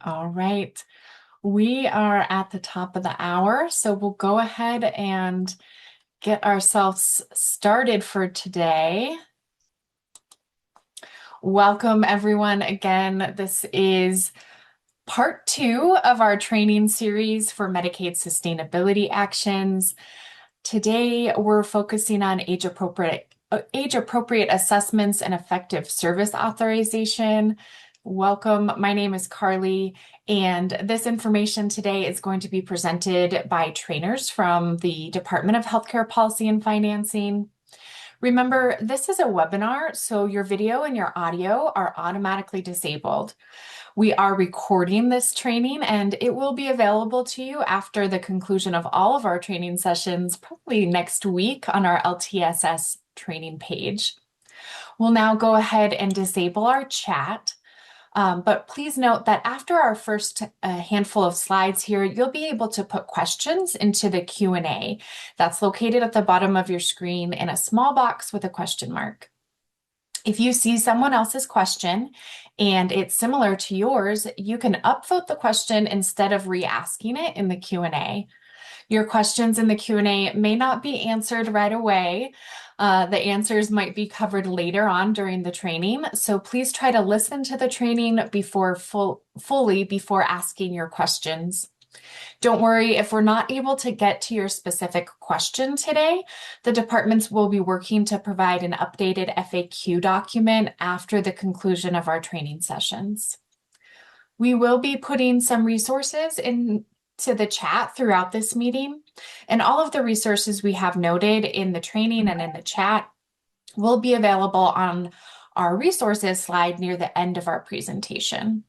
All right. We are at the top of the hour, so we'll go ahead and get ourselves started for today. Welcome, everyone. Again, this is part 2 of our training series for Medicaid Sustainability actions. Today, we're focusing on age-appropriate assessments and effective service authorization. Welcome. My name is Carly, and this information today is going to be presented by trainers from the Department of Healthcare Policy and Financing. Remember, this is a webinar, so your video and your audio are automatically disabled. We are recording this training and it will be available to you after the conclusion of all of our training sessions, probably next week on our LTSS training page. We'll now go ahead and disable our chat. But please note that after our first handful of slides here, you'll be able to put questions into the Q&A. That's located at the bottom of your screen in a small box with a question mark. If you see someone else's question and it's similar to yours, you can upvote the question instead of re-asking it in the Q&A. Your questions in the Q&A may not be answered right away. The answers might be covered later on during the training, so please try to listen to the training fully before asking your questions. Don't worry if we're not able to get to your specific question today. The departments will be working to provide an updated FAQ document after the conclusion of our training sessions. We will be putting some resources into the chat throughout this meeting, and all of the resources we have noted in the training and in the chat will be available on our resources slide near the end of our presentation.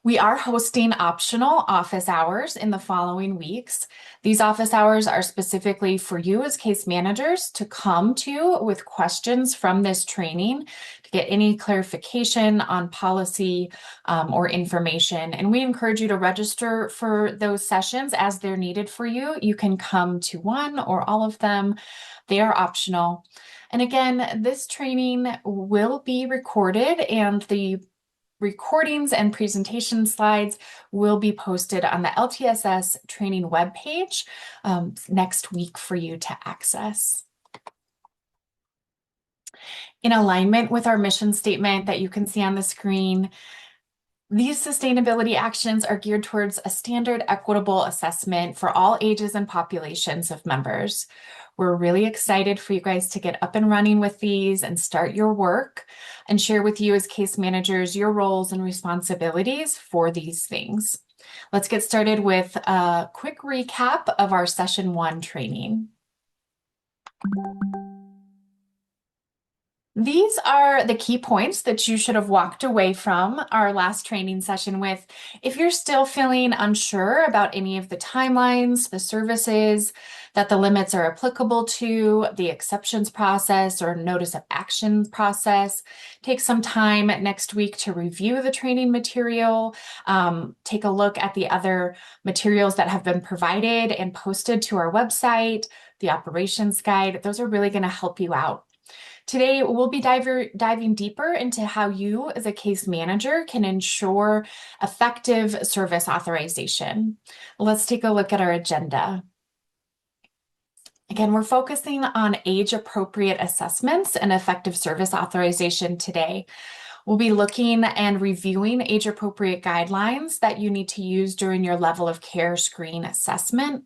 We are hosting optional office hours in the following weeks. These office hours are specifically for you as case managers to come to with questions from this training to get any clarification on policy or information. And we encourage you to register for those sessions as they're needed for you. You can come to one or all of them. They are optional. And again, this training will be recorded and the recordings and presentation slides will be posted on the LTSS training webpage next week for you to access. In alignment with our mission statement that you can see on the screen, these sustainability actions are geared towards a standard equitable assessment for all ages and populations of members. We're really excited for you guys to get up and running with these and start your work and share with you as case managers your roles and responsibilities for these things. Let's get started with a quick recap of our session 1 training. These are the key points that you should have walked away from our last training session with. If you're still feeling unsure about any of the timelines, the services that the limits are applicable to, the exceptions process or notice of action process, take some time next week to review the training material, take a look at the other materials that have been provided and posted to our website, the operations guide. Those are really going to help you out. Today, we'll be diving deeper into how you as a case manager can ensure effective service authorization. Let's take a look at our agenda. Again, we're focusing on age-appropriate assessments and effective service authorization today. We'll be looking and reviewing age-appropriate guidelines that you need to use during your level of care screen assessment.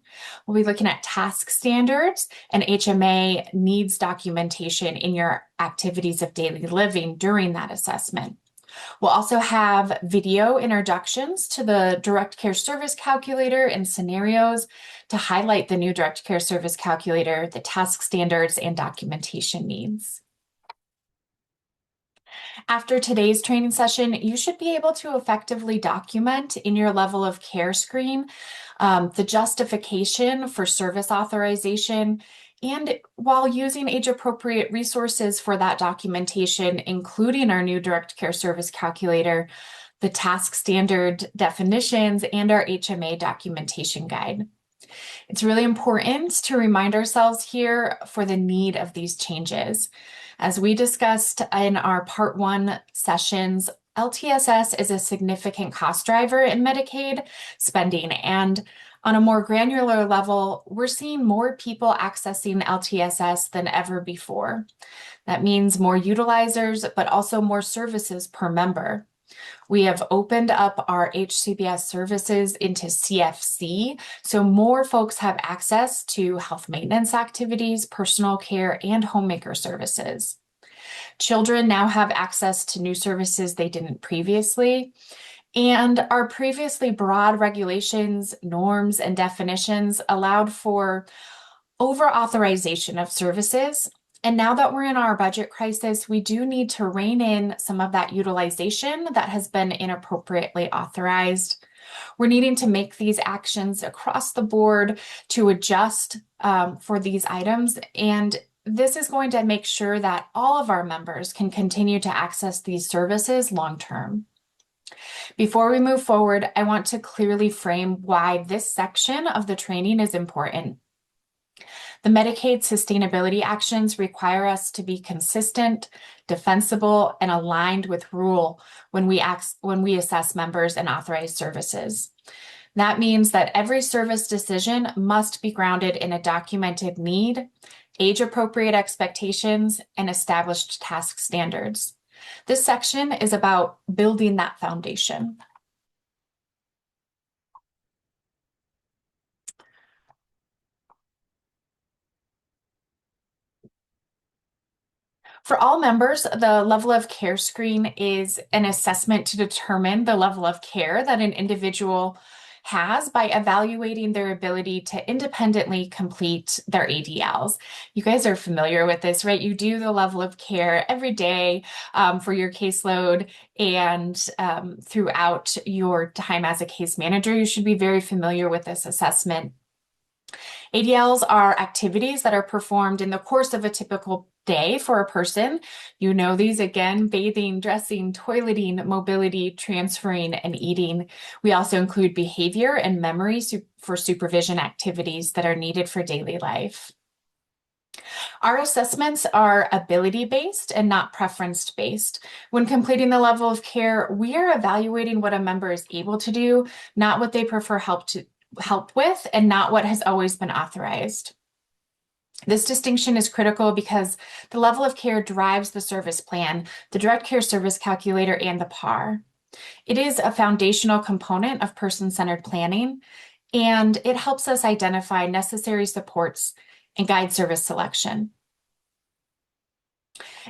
We'll be looking at task standards and HMA needs documentation in your activities of daily living during that assessment. We'll also have video introductions to the direct care service calculator and scenarios to highlight the new direct care service calculator, the task standards, and documentation needs. After today's training session, you should be able to effectively document in your level of care screen the justification for service authorization, and while using age-appropriate resources for that documentation, including our new direct care service calculator, the task standard definitions, and our HMA documentation guide. It's really important to remind ourselves here for the need of these changes. As we discussed in our part 1 sessions, LTSS is a significant cost driver in Medicaid spending, and on a more granular level, we're seeing more people accessing LTSS than ever before. That means more utilizers, but also more services per member. We have opened up our HCBS services into CFC, so more folks have access to health maintenance activities, personal care, and homemaker services. Children now have access to new services they didn't previously. And our previously broad regulations, norms, and definitions allowed for over-authorization of services. And now that we're in our budget crisis, we do need to rein in some of that utilization that has been inappropriately authorized. We're needing to make these actions across the board to adjust for these items. And this is going to make sure that all of our members can continue to access these services long-term. Before we move forward, I want to clearly frame why this section of the training is important. The Medicaid sustainability actions require us to be consistent, defensible, and aligned with rule when we assess members and authorize services. That means that every service decision must be grounded in a documented need, age-appropriate expectations, and established task standards. This section is about building that foundation. For all members, the level of care screen is an assessment to determine the level of care that an individual has by evaluating their ability to independently complete their ADLs. You guys are familiar with this, right? You do the level of care every day for your caseload, and throughout your time as a case manager, you should be very familiar with this assessment. ADLs are activities that are performed in the course of a typical day for a person. You know these again: bathing, dressing, toileting, mobility, transferring, and eating. We also include behavior and memory for supervision activities that are needed for daily life. Our assessments are ability-based and not preference-based. When completing the level of care, we are evaluating what a member is able to do, not what they prefer help with, and not what has always been authorized. This distinction is critical because the level of care drives the service plan, the direct care service calculator, and the PAR. It is a foundational component of person-centered planning, and it helps us identify necessary supports and guide service selection.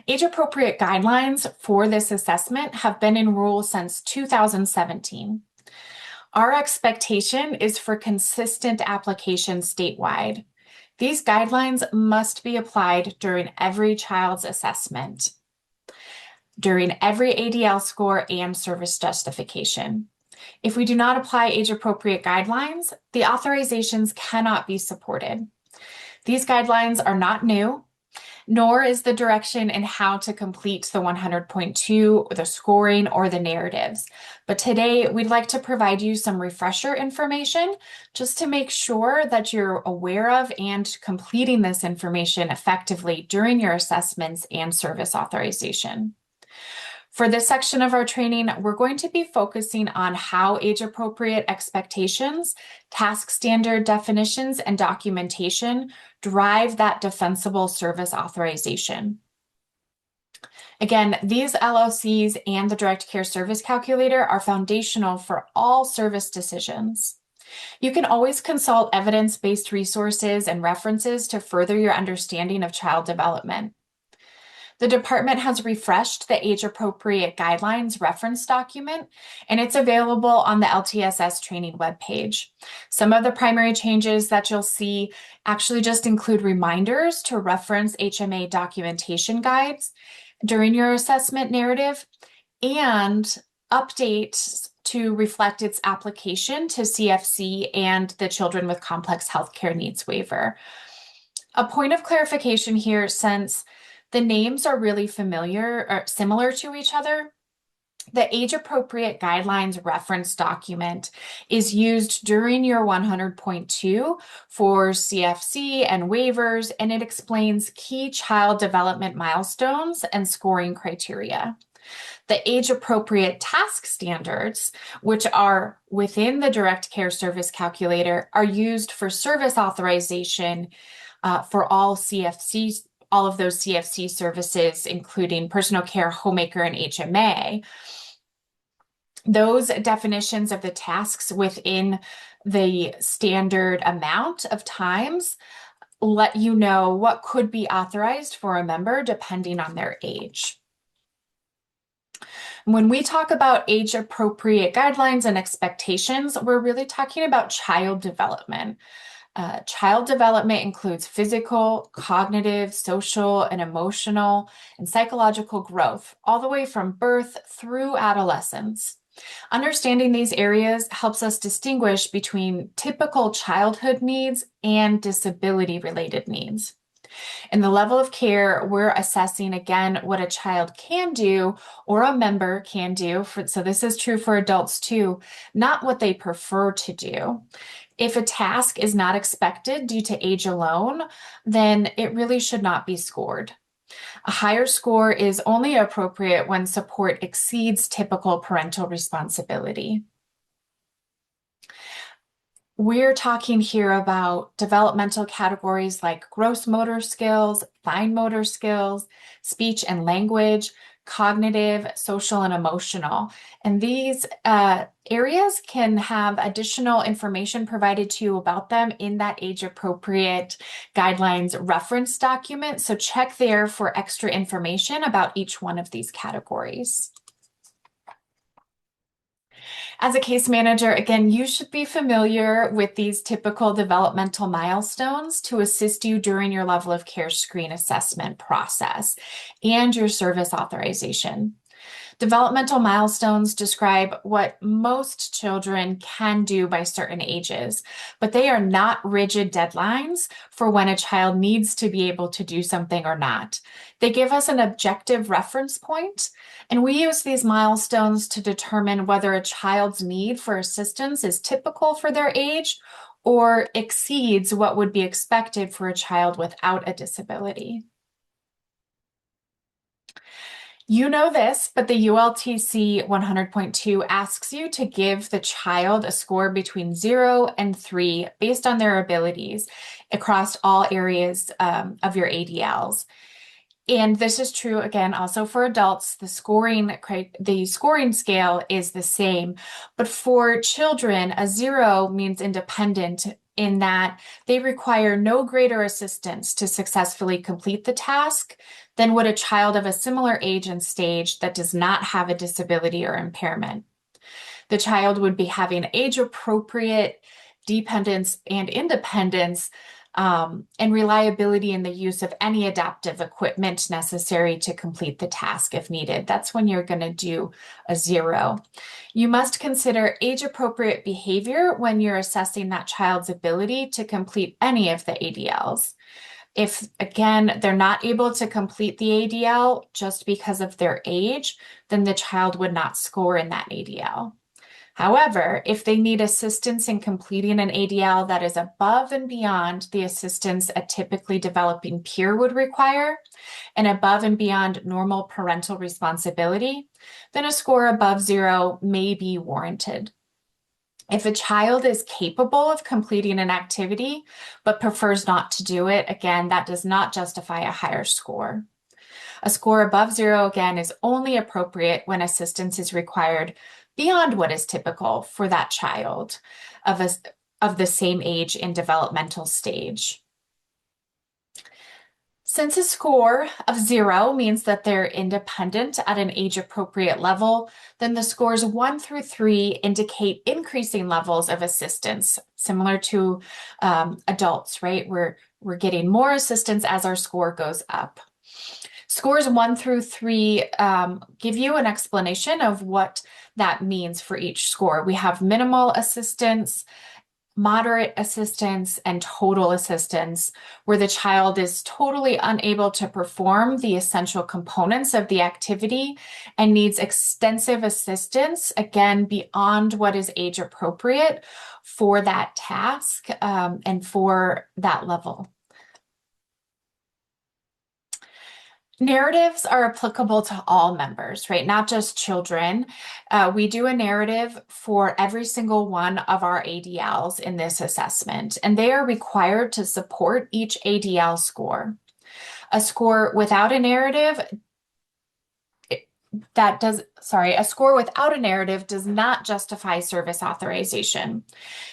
Age-appropriate guidelines for this assessment have been in rule since 2017. Our expectation is for consistent application statewide. These guidelines must be applied during every child's assessment, during every ADL score and service justification. If we do not apply age-appropriate guidelines, the authorizations cannot be supported. These guidelines are not new, nor is the direction in how to complete the 100.2, the scoring, or the narratives. But today, we'd like to provide you some refresher information just to make sure that you're aware of and completing this information effectively during your assessments and service authorization. For this section of our training, we're going to be focusing on how age-appropriate expectations, task standard definitions, and documentation drive that defensible service authorization. Again, these LOCs and the direct care service calculator are foundational for all service decisions. You can always consult evidence-based resources and references to further your understanding of child development. The department has refreshed the age-appropriate guidelines reference document, and it's available on the LTSS training webpage. Some of the primary changes that you'll see actually just include reminders to reference HMA documentation guides during your assessment narrative and updates to reflect its application to CFC and the Children with Complex Healthcare Needs waiver. A point of clarification here, since the names are really familiar or similar to each other, the age-appropriate guidelines reference document is used during your 100.2 for CFC and waivers, and it explains key child development milestones and scoring criteria. The age-appropriate task standards, which are within the direct care service calculator, are used for service authorization for all CFCs, all of those CFC services, including personal care, homemaker, and HMA. Those definitions of the tasks within the standard amount of times let you know what could be authorized for a member depending on their age. When we talk about age-appropriate guidelines and expectations, we're really talking about child development. Child development includes physical, cognitive, social, and emotional, and psychological growth, all the way from birth through adolescence. Understanding these areas helps us distinguish between typical childhood needs and disability-related needs. In the level of care, we're assessing again what a child can do or a member can do. So this is true for adults too, not what they prefer to do. If a task is not expected due to age alone, then it really should not be scored. A higher score is only appropriate when support exceeds typical parental responsibility. We're talking here about developmental categories like gross motor skills, fine motor skills, speech and language, cognitive, social, and emotional. And these areas can have additional information provided to you about them in that age-appropriate guidelines reference document. So check there for extra information about each one of these categories. As a case manager, again, you should be familiar with these typical developmental milestones to assist you during your level of care screen assessment process and your service authorization. Developmental milestones describe what most children can do by certain ages, but they are not rigid deadlines for when a child needs to be able to do something or not. They give us an objective reference point, and we use these milestones to determine whether a child's need for assistance is typical for their age or exceeds what would be expected for a child without a disability. You know this, but the ULTC 100.2 asks you to give the child a score between 0 and 3 based on their abilities across all areas of your ADLs. And this is true, again, also for adults. The scoring scale is the same. But for children, a 0 means independent in that they require no greater assistance to successfully complete the task than would a child of a similar age and stage that does not have a disability or impairment. The child would be having age-appropriate dependence and independence and reliability in the use of any adaptive equipment necessary to complete the task if needed. That's when you're going to do a 0. You must consider age-appropriate behavior when you're assessing that child's ability to complete any of the ADLs. If, again, they're not able to complete the ADL just because of their age, then the child would not score in that ADL. However, if they need assistance in completing an ADL that is above and beyond the assistance a typically developing peer would require, and above and beyond normal parental responsibility, then a score above 0 may be warranted. If a child is capable of completing an activity but prefers not to do it, again, that does not justify a higher score. A score above 0, again, is only appropriate when assistance is required beyond what is typical for that child of the same age and developmental stage. Since a score of 0 means that they're independent at an age-appropriate level, then the scores 1 through 3 indicate increasing levels of assistance, similar to adults, right? We're getting more assistance as our score goes up. Scores 1 through 3 give you an explanation of what that means for each score. We have minimal assistance, moderate assistance, and total assistance, where the child is totally unable to perform the essential components of the activity and needs extensive assistance, again, beyond what is age appropriate for that task and for that level. Narratives are applicable to all members, right? Not just children. We do a narrative for every single one of our ADLs in this assessment, and they are required to support each ADL score. A score without a narrative a score without a narrative does not justify service authorization.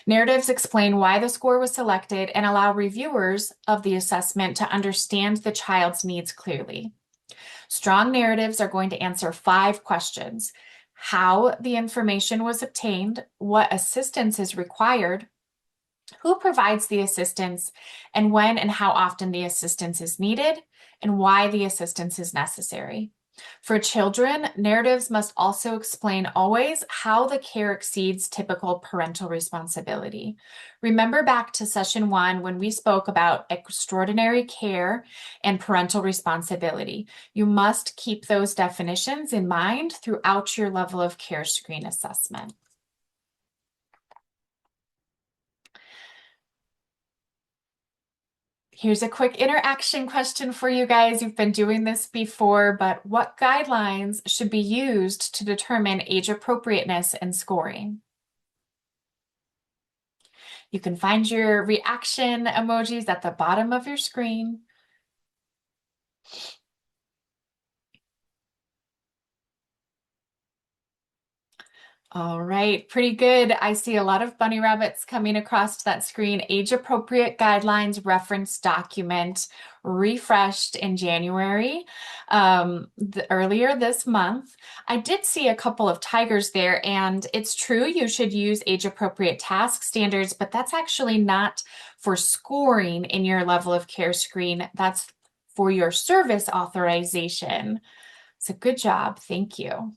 Narratives explain why the score was selected and allow reviewers of the assessment to understand the child's needs clearly. Strong narratives are going to answer 5 questions: how the information was obtained, what assistance is required, who provides the assistance, and when and how often the assistance is needed, and why the assistance is necessary. For children, narratives must also explain always how the care exceeds typical parental responsibility. Remember back to session 1 when we spoke about extraordinary care and parental responsibility. You must keep those definitions in mind throughout your level of care screen assessment. Here's a quick interaction question for you guys. You've been doing this before, but what guidelines should be used to determine age appropriateness and scoring? You can find your reaction emojis at the bottom of your screen. All right, pretty good. I see a lot of bunny rabbits coming across that screen. Age-appropriate guidelines reference document refreshed in January, earlier this month. I did see a couple of tigers there, and it's true you should use age-appropriate task standards, but that's actually not for scoring in your level of care screen. That's for your service authorization. So good job. Thank you.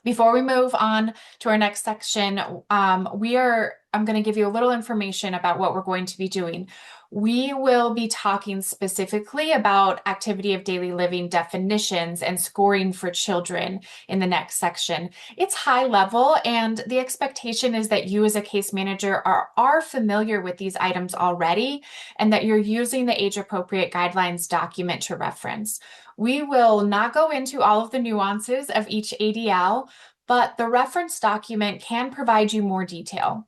Before we move on to our next section, I'm going to give you a little information about what we're going to be doing. We will be talking specifically about activity of daily living definitions and scoring for children in the next section. It's high level, and the expectation is that you as a case manager are familiar with these items already, and that you're using the age-appropriate guidelines document to reference. We will not go into all of the nuances of each ADL, but the reference document can provide you more detail.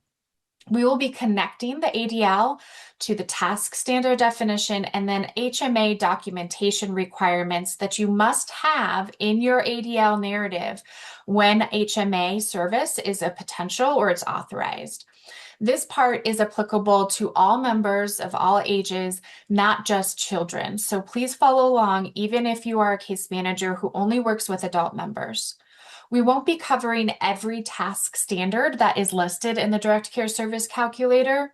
We will be connecting the ADL to the task standard definition and then HMA documentation requirements that you must have in your ADL narrative when HMA service is a potential or it's authorized. This part is applicable to all members of all ages, not just children. So please follow along, even if you are a case manager who only works with adult members. We won't be covering every task standard that is listed in the Direct Care Service Calculator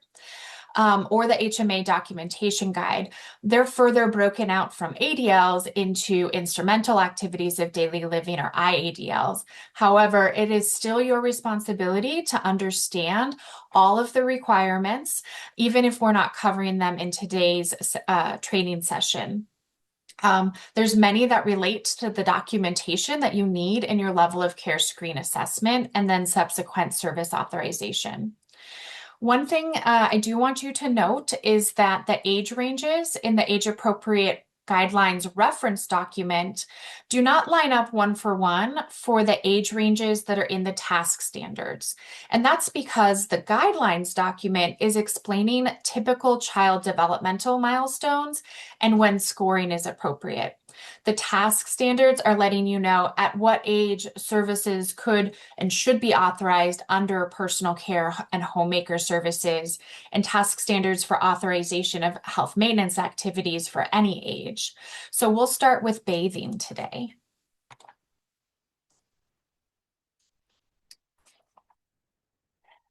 or the HMA documentation guide. They're further broken out from ADLs into instrumental activities of daily living, or IADLs. However, it is still your responsibility to understand all of the requirements, even if we're not covering them in today's training session. There's many that relate to the documentation that you need in your level of care screen assessment and then subsequent service authorization. One thing I do want you to note is that the age ranges in the age-appropriate guidelines reference document do not line up one for the age ranges that are in the task standards. And that's because the guidelines document is explaining typical child developmental milestones and when scoring is appropriate. The task standards are letting you know at what age services could and should be authorized under personal care and homemaker services, and task standards for authorization of health maintenance activities for any age. So we'll start with bathing today.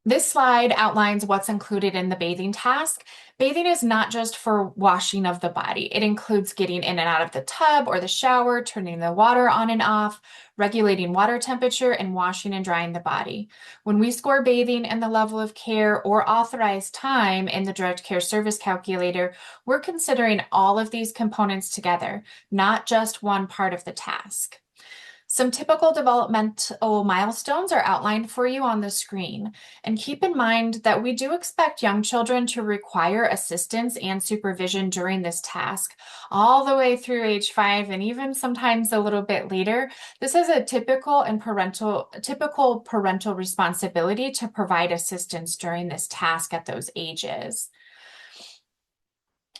This slide outlines what's included in the bathing task. Bathing is not just for washing of the body. It includes getting in and out of the tub or the shower, turning the water on and off, regulating water temperature, and washing and drying the body. When we score bathing in the level of care or authorized time in the Direct Care Service Calculator, we're considering all of these components together, not just one part of the task. Some typical developmental milestones are outlined for you on the screen. And keep in mind that we do expect young children to require assistance and supervision during this task, all the way through age 5 and even sometimes a little bit later. This is a typical parental responsibility to provide assistance during this task at those ages.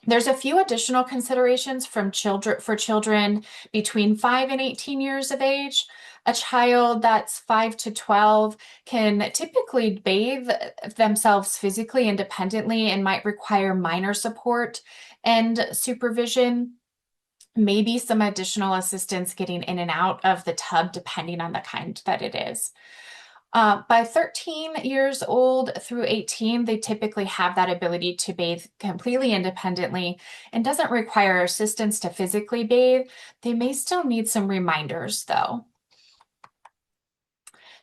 There's a few additional considerations for children between 5 and 18 years of age. A child that's 5 to 12 can typically bathe themselves physically independently and might require minor support and supervision, maybe some additional assistance getting in and out of the tub, depending on the kind that it is. By 13 years old through 18, they typically have that ability to bathe completely independently and doesn't require assistance to physically bathe. They may still need some reminders, though.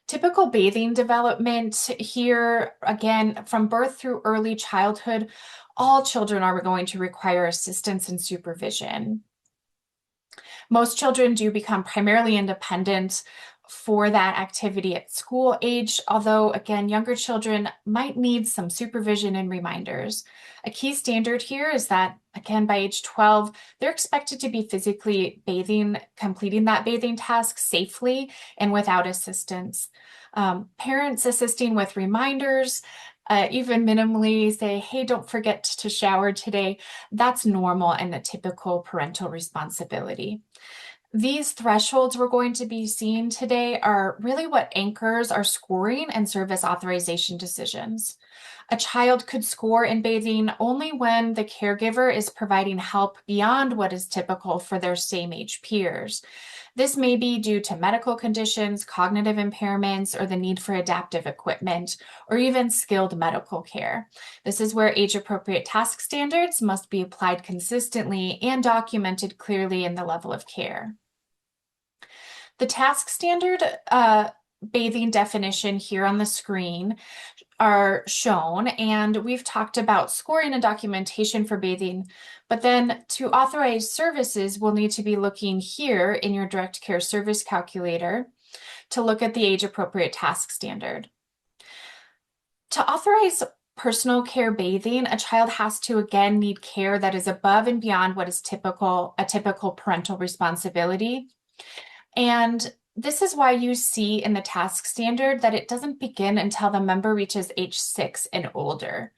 Typical bathing development here, again, from birth through early childhood, all children are going to require assistance and supervision. Most children do become primarily independent for that activity at school age, although again, younger children might need some supervision and reminders. A key standard here is that, again, by age 12, they're expected to be physically bathing, completing that bathing task safely and without assistance. Parents assisting with reminders, even minimally say, hey, don't forget to shower today. That's normal and a typical parental responsibility. These thresholds we're going to be seeing today are really what anchors our scoring and service authorization decisions. A child could score in bathing only when the caregiver is providing help beyond what is typical for their same age peers. This may be due to medical conditions, cognitive impairments, or the need for adaptive equipment, or even skilled medical care. This is where age-appropriate task standards must be applied consistently and documented clearly in the level of care. The task standard bathing definition here on the screen are shown, and we've talked about scoring and documentation for bathing, but then to authorize services, we'll need to be looking here in your direct care service calculator to look at the age-appropriate task standard. To authorize personal care bathing, a child has to again need care that is above and beyond what is a typical parental responsibility. And this is why you see in the task standard that it doesn't begin until the member reaches age 6 and older.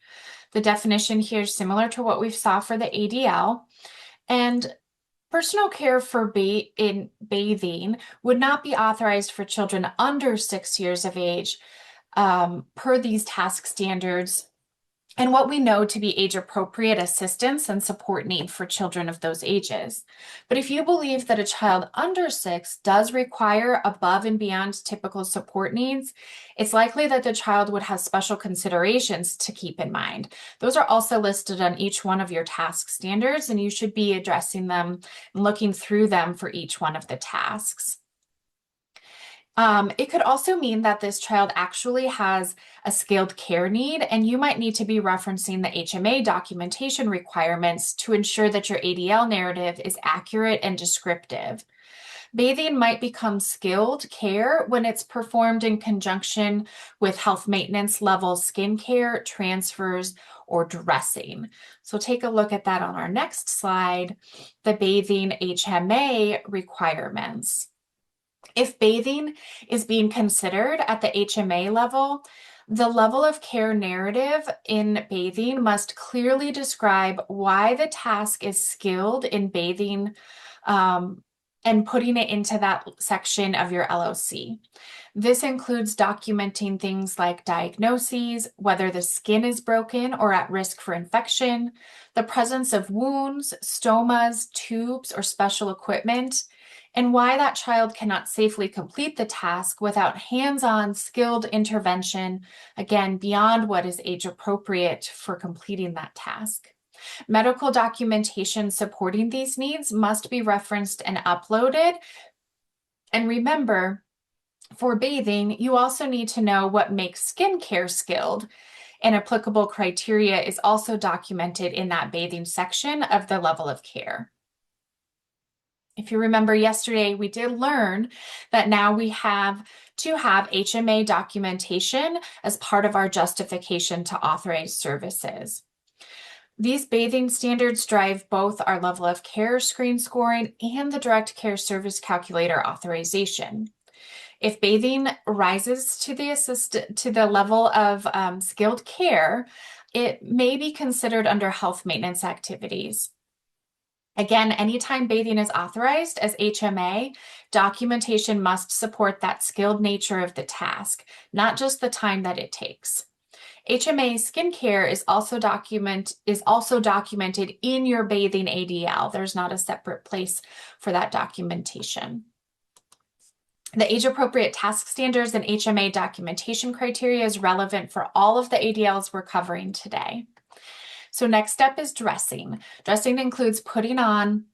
The definition here is similar to what we saw for the ADL. And personal care for in bathing would not be authorized for children under 6 years of age per these task standards, and what we know to be age-appropriate assistance and support need for children of those ages. But if you believe that a child under 6 does require above and beyond typical support needs, it's likely that the child would have special considerations to keep in mind. Those are also listed on each one of your task standards, and you should be addressing them and looking through them for each one of the tasks. It could also mean that this child actually has a skilled care need, and you might need to be referencing the HMA documentation requirements to ensure that your ADL narrative is accurate and descriptive. Bathing might become skilled care when it's performed in conjunction with health maintenance level skincare, transfers, or dressing. So take a look at that on our next slide, the bathing HMA requirements. If bathing is being considered at the HMA level, the level of care narrative in bathing must clearly describe why the task is skilled in bathing and putting it into that section of your LOC. This includes documenting things like diagnoses, whether the skin is broken or at risk for infection, the presence of wounds, stomas, tubes, or special equipment, and why that child cannot safely complete the task without hands-on skilled intervention, again, beyond what is age appropriate for completing that task. Medical documentation supporting these needs must be referenced and uploaded. And remember, for bathing, you also need to know what makes skincare skilled, and applicable criteria is also documented in that bathing section of the level of care. If you remember yesterday, we did learn that now we have to have HMA documentation as part of our justification to authorize services. These bathing standards drive both our level of care screen scoring and the direct care service calculator authorization. If bathing rises to the level of skilled care, it may be considered under health maintenance activities. Again, anytime bathing is authorized as HMA, documentation must support that skilled nature of the task, not just the time that it takes. HMA skincare is also documented in your bathing ADL. There's not a separate place for that documentation. The age-appropriate task standards and HMA documentation criteria is relevant for all of the ADLs we're covering today. So next step is dressing. Dressing includes putting on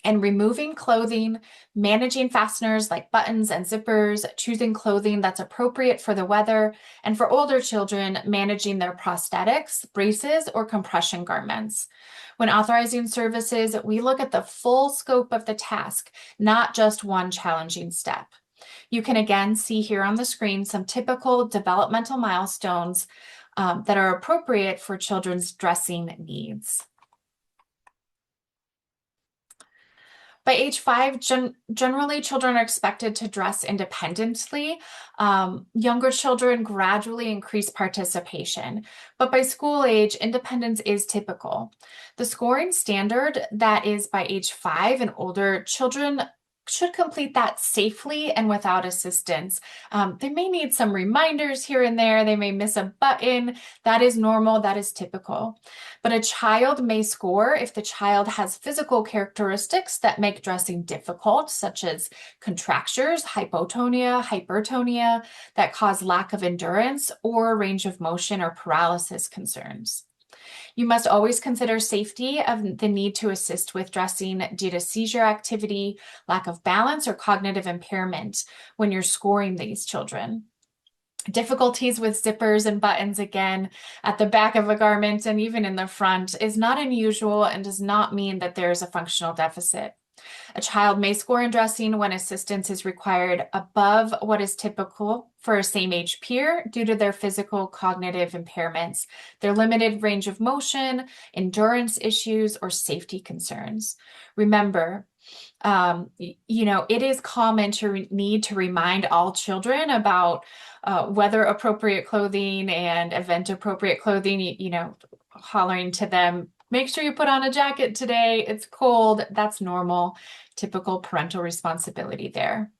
and removing clothing, managing fasteners like buttons and zippers, choosing clothing that's appropriate for the weather, and for older children, managing their prosthetics, braces, or compression garments. When authorizing services, we look at the full scope of the task, not just one challenging step. You can again see here on the screen some typical developmental milestones that are appropriate for children's dressing needs. By age 5, generally children are expected to dress independently. Younger children gradually increase participation, but by school age, independence is typical. The scoring standard that is by age 5 and older, children should complete that safely and without assistance. They may need some reminders here and there. They may miss a button. That is normal. That is typical. But a child may score if the child has physical characteristics that make dressing difficult, such as contractures, hypotonia, hypertonia that cause lack of endurance, or range of motion or paralysis concerns. You must always consider safety of the need to assist with dressing due to seizure activity, lack of balance, or cognitive impairment when you're scoring these children. Difficulties with zippers and buttons, again, at the back of a garment and even in the front, is not unusual and does not mean that there is a functional deficit. A child may score in dressing when assistance is required above what is typical for a same age peer due to their physical cognitive impairments, their limited range of motion, endurance issues, or safety concerns. Remember, it is common to need to remind all children about weather appropriate clothing and event appropriate clothing, hollering to them, make sure you put on a jacket today. It's cold. That's normal, typical parental responsibility there.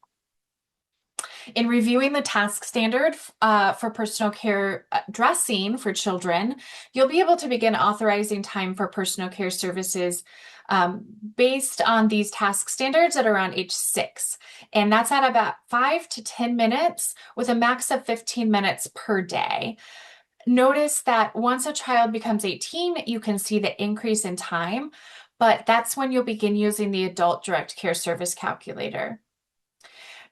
In reviewing the task standard for personal care dressing for children, you'll be able to begin authorizing time for personal care services based on these task standards at around age 6. And that's at about 5 to 10 minutes with a max of 15 minutes per day. Notice that once a child becomes 18, you can see the increase in time, but that's when you'll begin using the adult direct care service calculator.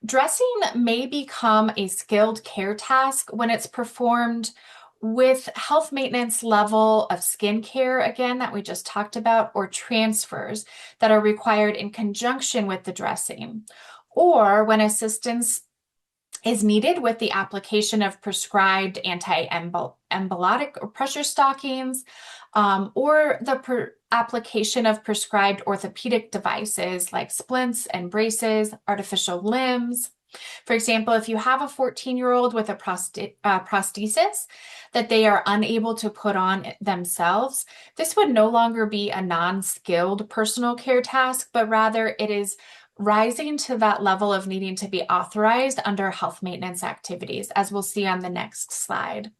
Dressing may become a skilled care task when it's performed with health maintenance level of skin care, again, that we just talked about, or transfers that are required in conjunction with the dressing, or when assistance is needed with the application of prescribed anti-embolotic or pressure stockings, or the application of prescribed orthopedic devices like splints and braces, artificial limbs. For example, if you have a 14-year-old with a prosthesis that they are unable to put on themselves, this would no longer be a non-skilled personal care task, but rather it is rising to that level of needing to be authorized under health maintenance activities, as we'll see on the next slide.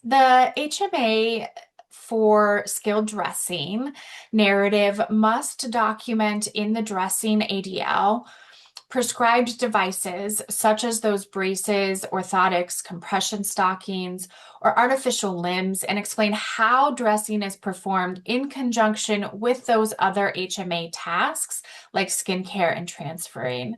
The HMA for skilled dressing narrative must document in the dressing ADL prescribed devices such as those braces, orthotics, compression stockings, or artificial limbs, and explain how dressing is performed in conjunction with those other HMA tasks like skincare and transferring.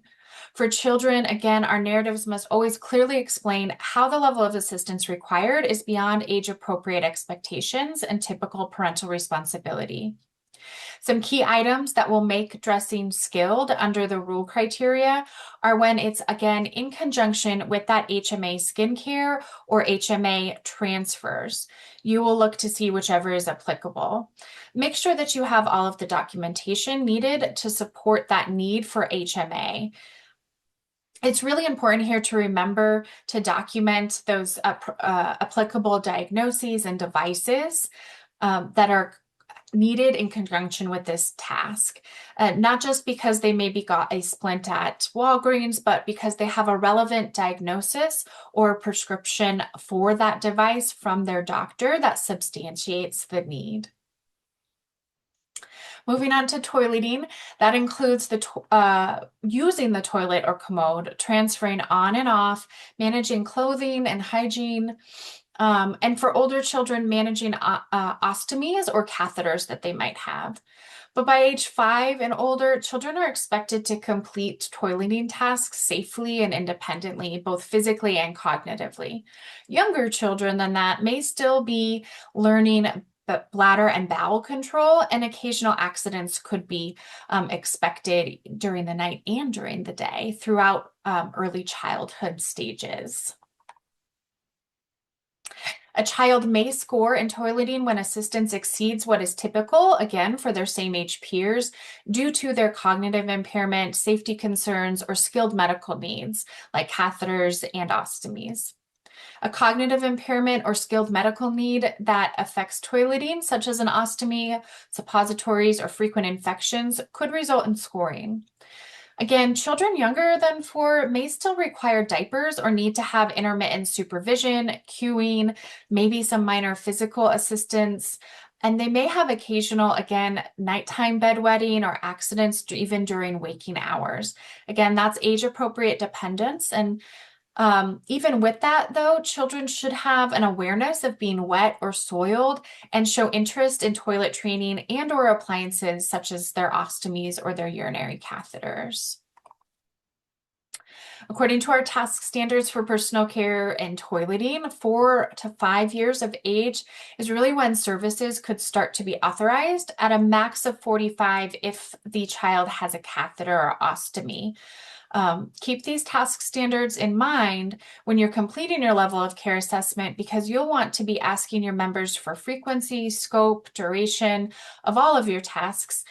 For children, again, our narratives must always clearly explain how the level of assistance required is beyond age-appropriate expectations and typical parental responsibility. Some key items that will make dressing skilled under the rule criteria are when it's, again, in conjunction with that HMA skincare or HMA transfers. You will look to see whichever is applicable. Make sure that you have all of the documentation needed to support that need for HMA. It's really important here to remember to document those applicable diagnoses and devices that are needed in conjunction with this task, not just because they maybe got a splint at Walgreens, but because they have a relevant diagnosis or prescription for that device from their doctor that substantiates the need. Moving on to toileting, that includes using the toilet or commode, transferring on and off, managing clothing and hygiene, and for older children, managing ostomies or catheters that they might have. But by age 5 and older, children are expected to complete toileting tasks safely and independently, both physically and cognitively. Younger children than that may still be learning bladder and bowel control, and occasional accidents could be expected during the night and during the day throughout early childhood stages. A child may score in toileting when assistance exceeds what is typical, again, for their same age peers, due to their cognitive impairment, safety concerns, or skilled medical needs, like catheters and ostomies. A cognitive impairment or skilled medical need that affects toileting, such as an ostomy, suppositories, or frequent infections, could result in scoring. Again, children younger than 4 may still require diapers or need to have intermittent supervision, cueing, maybe some minor physical assistance, and they may have occasional, again, nighttime bedwetting or accidents even during waking hours. Again, that's age-appropriate dependence, and even with that, though, children should have an awareness of being wet or soiled and show interest in toilet training and or appliances such as their ostomies or their urinary catheters. According to our task standards for personal care and toileting, 4 to 5 years of age is really when services could start to be authorized, at a max of 45 if the child has a catheter or ostomy. Keep these task standards in mind when you're completing your level of care assessment, because you'll want to be asking your members for frequency, scope, duration of all of your tasks,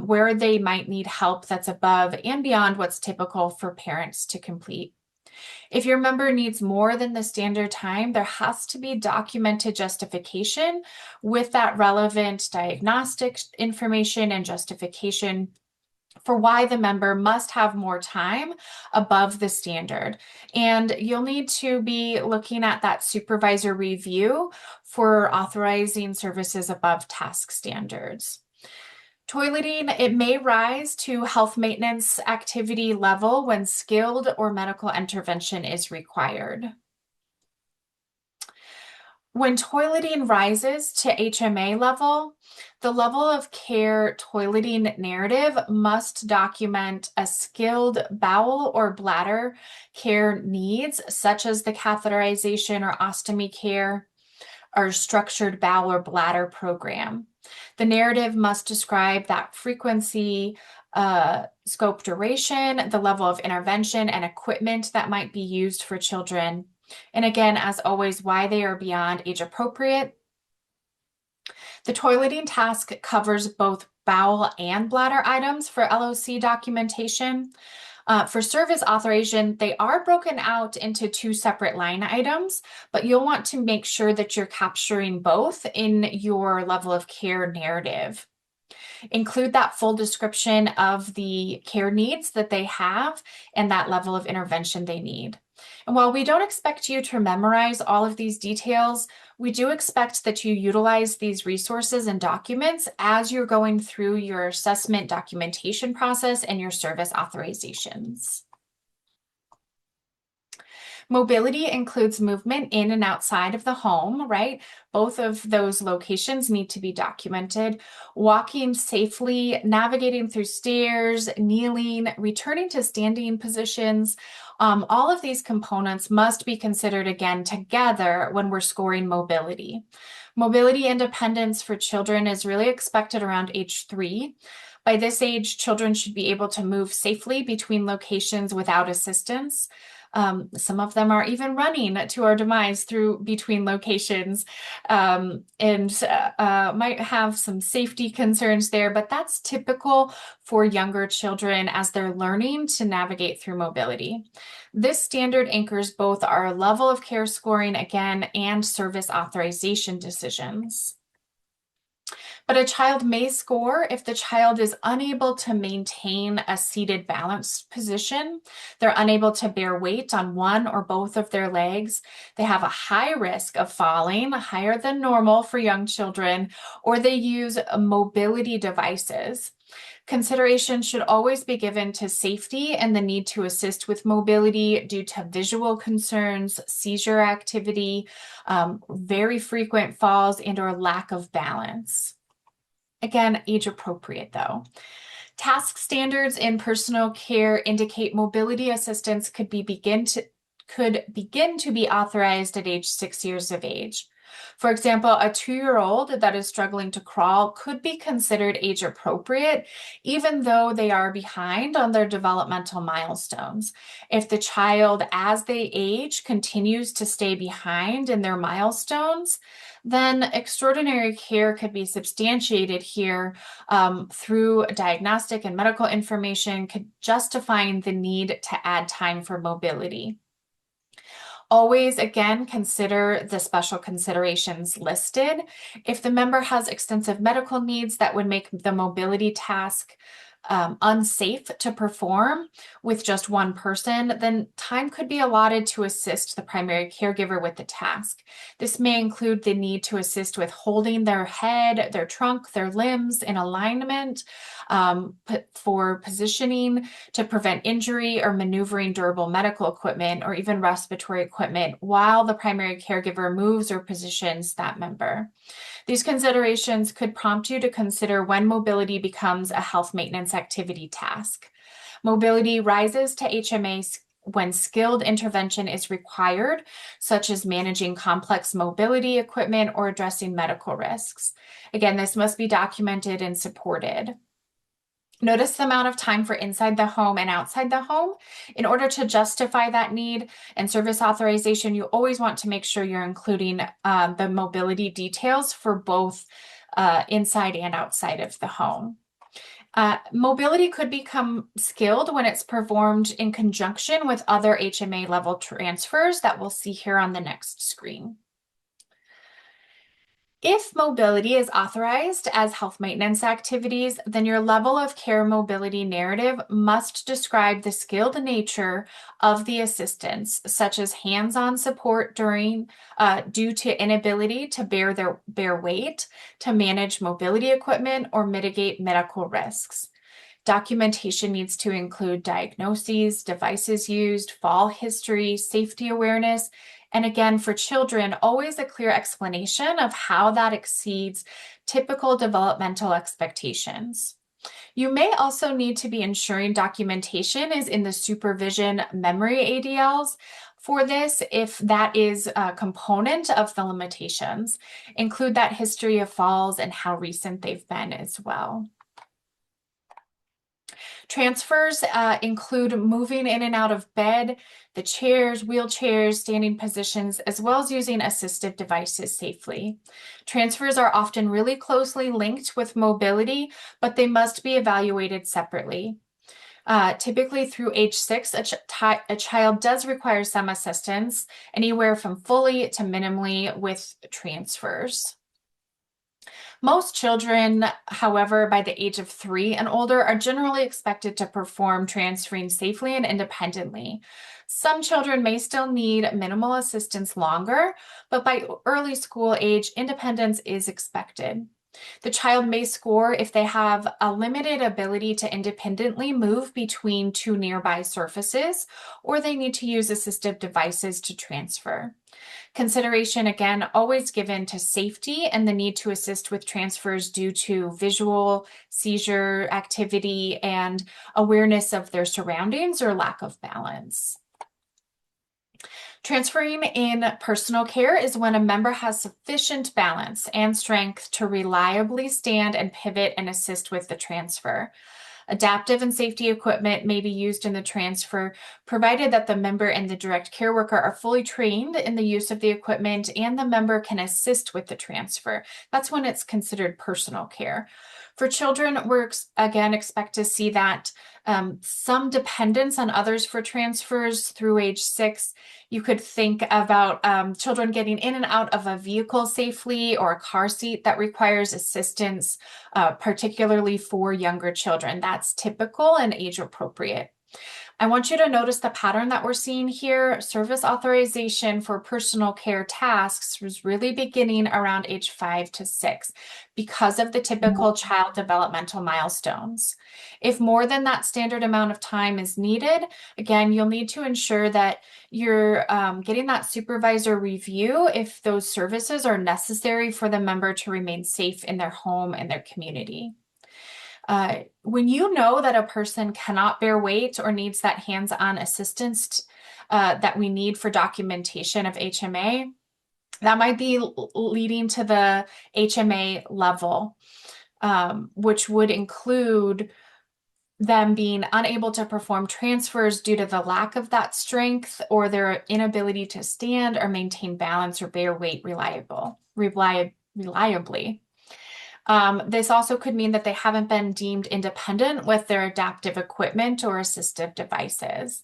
where they might need help that's above and beyond what's typical for parents to complete. If your member needs more than the standard time, there has to be documented justification with that relevant diagnostic information and justification for why the member must have more time above the standard. And you'll need to be looking at that supervisor review for authorizing services above task standards. Toileting, it may rise to health maintenance activity level when skilled or medical intervention is required. When toileting rises to HMA level, the level of care toileting narrative must document a skilled bowel or bladder care needs, such as the catheterization or ostomy care or structured bowel or bladder program. The narrative must describe that frequency, scope, duration, the level of intervention and equipment that might be used for children. And again, as always, why they are beyond age appropriate. The toileting task covers both bowel and bladder items for LOC documentation. For service authorization, they are broken out into 2 separate line items, but you'll want to make sure that you're capturing both in your level of care narrative. Include that full description of the care needs that they have and that level of intervention they need. And while we don't expect you to memorize all of these details, we do expect that you utilize these resources and documents as you're going through your assessment documentation process and your service authorizations. Mobility includes movement in and outside of the home, right? Both of those locations need to be documented. Walking safely, navigating through stairs, kneeling, returning to standing positions. All of these components must be considered again together when we're scoring mobility. Mobility independence for children is really expected around age 3. By this age, children should be able to move safely between locations without assistance. Some of them are even running to our demise through between locations, and might have some safety concerns there, but that's typical for younger children as they're learning to navigate through mobility. This standard anchors both our level of care scoring again and service authorization decisions. But a child may score if the child is unable to maintain a seated balanced position. They're unable to bear weight on one or both of their legs. They have a high risk of falling, higher than normal for young children, or they use mobility devices. Consideration should always be given to safety and the need to assist with mobility due to visual concerns, seizure activity, very frequent falls, and/or lack of balance. Again, age appropriate though. Task standards in personal care indicate mobility assistance could begin to be authorized at age 6 years of age. For example, a 2-year-old that is struggling to crawl could be considered age appropriate, even though they are behind on their developmental milestones. If the child, as they age, continues to stay behind in their milestones, then extraordinary care could be substantiated here through diagnostic and medical information, justifying the need to add time for mobility. Always, again, consider the special considerations listed. If the member has extensive medical needs that would make the mobility task unsafe to perform with just one person, then time could be allotted to assist the primary caregiver with the task. This may include the need to assist with holding their head, their trunk, their limbs in alignment, for positioning to prevent injury, or maneuvering durable medical equipment or even respiratory equipment while the primary caregiver moves or positions that member. These considerations could prompt you to consider when mobility becomes a health maintenance activity task. Mobility rises to HMA when skilled intervention is required, such as managing complex mobility equipment or addressing medical risks. Again, this must be documented and supported. Notice the amount of time for inside the home and outside the home. In order to justify that need and service authorization, you always want to make sure you're including the mobility details for both inside and outside of the home. Mobility could become skilled when it's performed in conjunction with other HMA level transfers that we'll see here on the next screen. If mobility is authorized as health maintenance activities, then your level of care mobility narrative must describe the skilled nature of the assistance, such as hands-on support due to inability to bear weight, to manage mobility equipment, or mitigate medical risks. Documentation needs to include diagnoses, devices used, fall history, safety awareness, and again, for children, always a clear explanation of how that exceeds typical developmental expectations. You may also need to be ensuring documentation is in the supervision memory ADLs. For this, if that is a component of the limitations, include that history of falls and how recent they've been as well. Transfers include moving in and out of bed, the chairs, wheelchairs, standing positions, as well as using assistive devices safely. Transfers are often really closely linked with mobility, but they must be evaluated separately. Typically through age 6, a child does require some assistance, anywhere from fully to minimally with transfers. Most children, however, by the age of 3 and older, are generally expected to perform transferring safely and independently. Some children may still need minimal assistance longer, but by early school age, independence is expected. The child may score if they have a limited ability to independently move between 2 nearby surfaces, or they need to use assistive devices to transfer. Consideration, again, always given to safety and the need to assist with transfers due to visual, seizure activity, and awareness of their surroundings or lack of balance. Transferring in personal care is when a member has sufficient balance and strength to reliably stand and pivot and assist with the transfer. Adaptive and safety equipment may be used in the transfer, provided that the member and the direct care worker are fully trained in the use of the equipment and the member can assist with the transfer. That's when it's considered personal care. For children, we're again expect to see that some dependence on others for transfers through age 6. You could think about children getting in and out of a vehicle safely or a car seat that requires assistance, particularly for younger children. That's typical and age appropriate. I want you to notice the pattern that we're seeing here. Service authorization for personal care tasks was really beginning around age 5 to 6 because of the typical child developmental milestones. If more than that standard amount of time is needed, again, you'll need to ensure that you're getting that supervisor review if those services are necessary for the member to remain safe in their home and their community. When you know that a person cannot bear weight or needs that hands-on assistance that we need for documentation of HMA, that might be leading to the HMA level, which would include them being unable to perform transfers due to the lack of that strength or their inability to stand or maintain balance or bear weight reliably. This also could mean that they haven't been deemed independent with their adaptive equipment or assistive devices.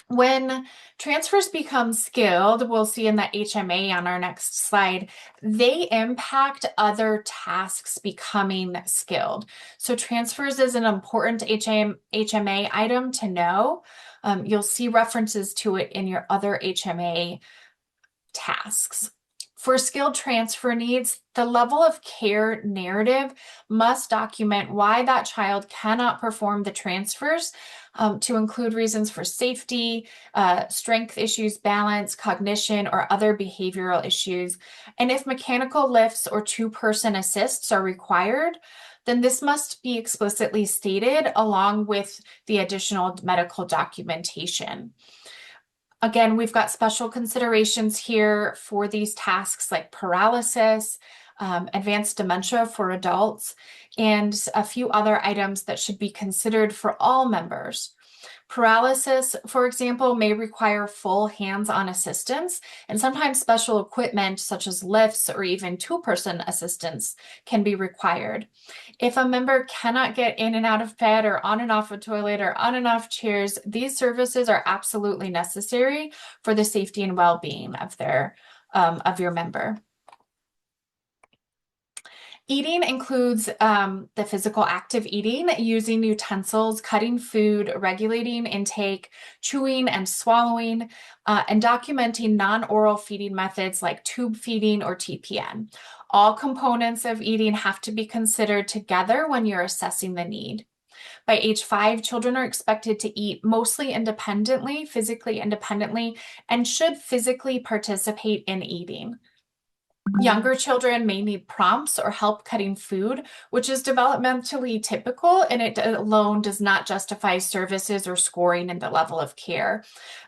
When transfers become skilled, we'll see in the HMA on our next slide, they impact other tasks becoming skilled. So transfers is an important HMA item to know. You'll see references to it in your other HMA tasks. For skilled transfer needs, the level of care narrative must document why that child cannot perform the transfers to include reasons for safety, strength issues, balance, cognition, or other behavioral issues. And if mechanical lifts or two-person assists are required, then this must be explicitly stated along with the additional medical documentation. Again, we've got special considerations here for these tasks like paralysis, advanced dementia for adults, and a few other items that should be considered for all members. Paralysis, for example, may require full hands-on assistance, and sometimes special equipment such as lifts or even two-person assistance can be required. If a member cannot get in and out of bed or on and off a toilet or on and off chairs, these services are absolutely necessary for the safety and well-being of your member. Eating includes the physical act of eating, using utensils, cutting food, regulating intake, chewing and swallowing, and documenting non-oral feeding methods like tube feeding or TPN. All components of eating have to be considered together when you're assessing the need. By age 5, children are expected to eat mostly independently, physically independently, and should physically participate in eating. Younger children may need prompts or help cutting food, which is developmentally typical, and it alone does not justify services or scoring in the level of care.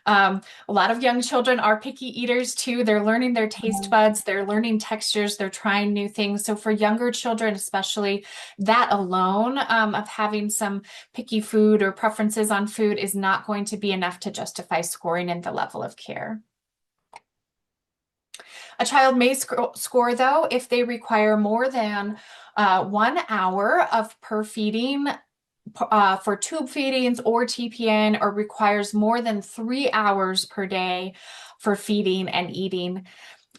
A lot of young children are picky eaters too. They're learning their taste buds, they're learning textures, they're trying new things. So for younger children, especially, that alone of having some picky food or preferences on food is not going to be enough to justify scoring in the level of care. A child may score, though, if they require more than 1 hour of per feeding for tube feedings or TPN, or requires more than 3 hours per day for feeding and eating.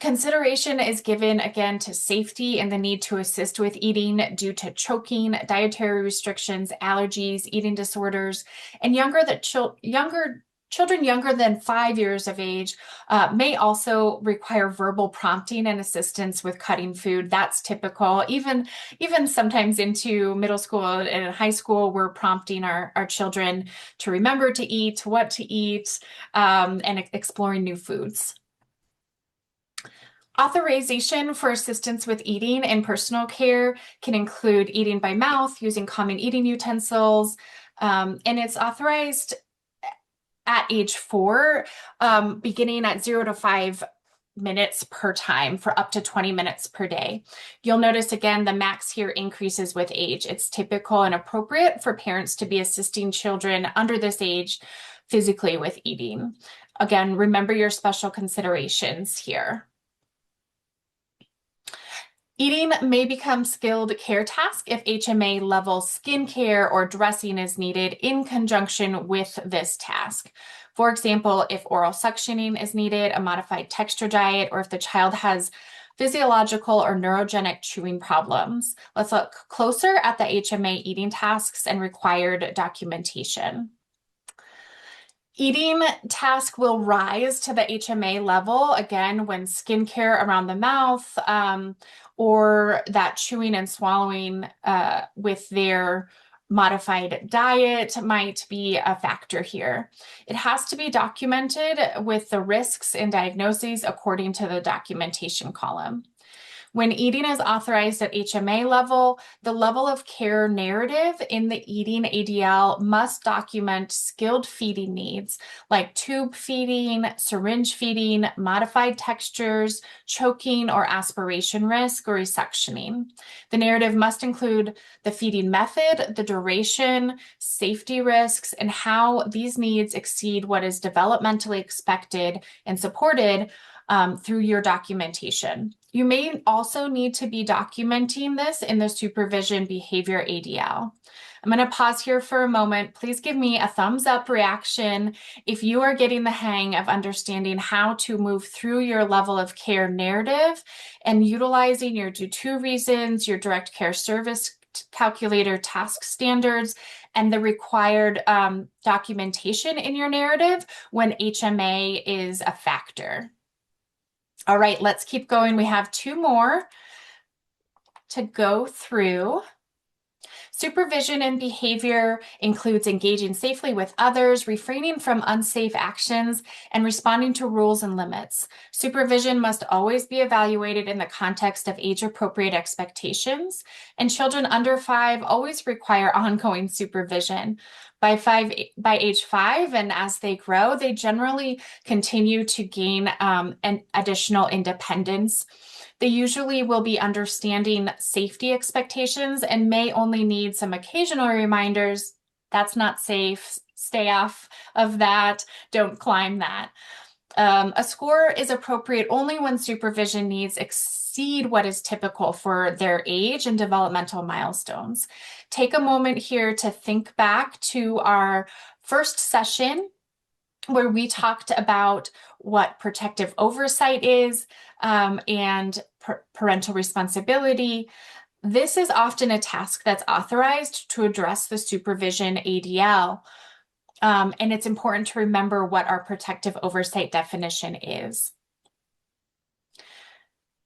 Consideration is given again to safety and the need to assist with eating due to choking, dietary restrictions, allergies, eating disorders, and children younger than 5 years of age may also require verbal prompting and assistance with cutting food. That's typical. Even sometimes into middle school and high school, we're prompting our children to remember to eat, what to eat, and exploring new foods. Authorization for assistance with eating in personal care can include eating by mouth, using common eating utensils, and it's authorized at age 4, beginning at 0 to 5 minutes per time for up to 20 minutes per day. You'll notice again, the max here increases with age. It's typical and appropriate for parents to be assisting children under this age physically with eating. Again, remember your special considerations here. Eating may become skilled care task if HMA level skincare or dressing is needed in conjunction with this task. For example, if oral suctioning is needed, a modified texture diet, or if the child has physiological or neurogenic chewing problems. Let's look closer at the HMA eating tasks and required documentation. Eating task will rise to the HMA level, again, when skincare around the mouth or that chewing and swallowing with their modified diet might be a factor here. It has to be documented with the risks and diagnoses according to the documentation column. When eating is authorized at HMA level, the level of care narrative in the eating ADL must document skilled feeding needs like tube feeding, syringe feeding, modified textures, choking or aspiration risk, or resuctioning. The narrative must include the feeding method, the duration, safety risks, and how these needs exceed what is developmentally expected and supported through your documentation. You may also need to be documenting this in the supervision behavior ADL. I'm going to pause here for a moment. Please give me a thumbs up reaction if you are getting the hang of understanding how to move through your level of care narrative and utilizing your do to reasons, your direct care service calculator task standards, and the required documentation in your narrative when HMA is a factor. All right, let's keep going. We have 2 more to go through. Supervision and behavior includes engaging safely with others, refraining from unsafe actions, and responding to rules and limits. Supervision must always be evaluated in the context of age-appropriate expectations, and children under 5 always require ongoing supervision. By age 5, and as they grow, they generally continue to gain an additional independence. They usually will be understanding safety expectations and may only need some occasional reminders. That's not safe. Stay off of that. Don't climb that. A score is appropriate only when supervision needs exceed what is typical for their age and developmental milestones. Take a moment here to think back to our first session where we talked about what protective oversight is and parental responsibility. This is often a task that's authorized to address the supervision ADL. And it's important to remember what our protective oversight definition is.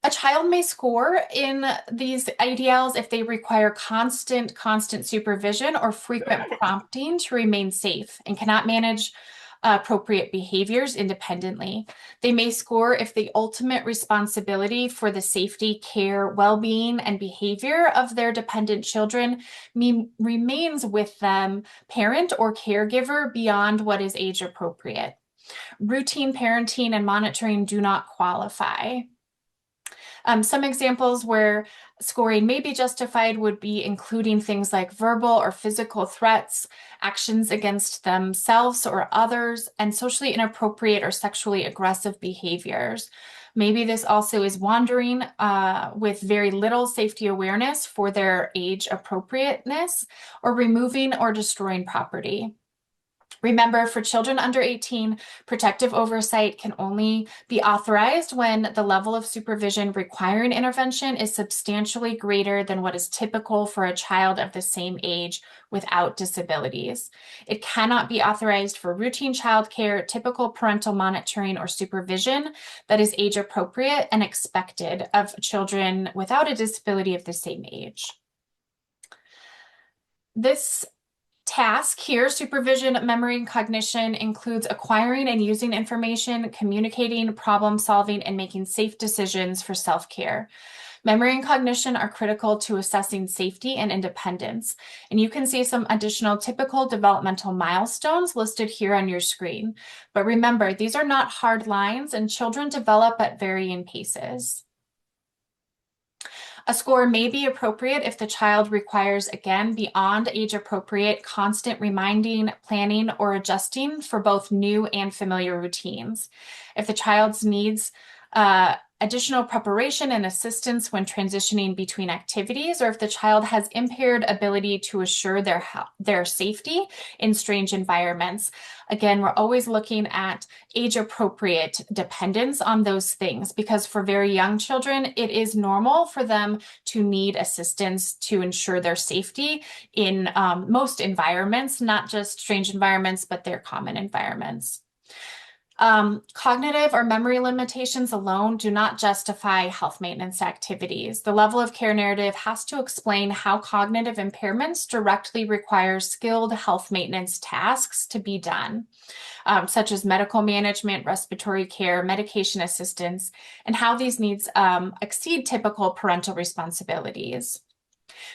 A child may score in these ADLs if they require constant supervision or frequent prompting to remain safe and cannot manage appropriate behaviors independently. They may score if the ultimate responsibility for the safety, care, well-being, and behavior of their dependent children remains with them, parent or caregiver, beyond what is age appropriate. Routine parenting and monitoring do not qualify. Some examples where scoring may be justified would be including things like verbal or physical threats, actions against themselves or others, and socially inappropriate or sexually aggressive behaviors. Maybe this also is wandering with very little safety awareness for their age appropriateness, or removing or destroying property. Remember, for children under 18, protective oversight can only be authorized when the level of supervision requiring intervention is substantially greater than what is typical for a child of the same age without disabilities. It cannot be authorized for routine childcare, typical parental monitoring, or supervision that is age appropriate and expected of children without a disability of the same age. This task here, supervision, memory, and cognition, includes acquiring and using information, communicating, problem solving, and making safe decisions for self-care. Memory and cognition are critical to assessing safety and independence. And you can see some additional typical developmental milestones listed here on your screen. But remember, these are not hard lines, and children develop at varying paces. A score may be appropriate if the child requires, again, beyond age-appropriate, constant reminding, planning, or adjusting for both new and familiar routines. If the child's needs additional preparation and assistance when transitioning between activities, or if the child has impaired ability to assure their safety in strange environments. Again, we're always looking at age-appropriate dependence on those things, because for very young children, it is normal for them to need assistance to ensure their safety in most environments, not just strange environments, but their common environments. Cognitive or memory limitations alone do not justify health maintenance activities. The level of care narrative has to explain how cognitive impairments directly require skilled health maintenance tasks to be done, such as medical management, respiratory care, medication assistance, and how these needs exceed typical parental responsibilities.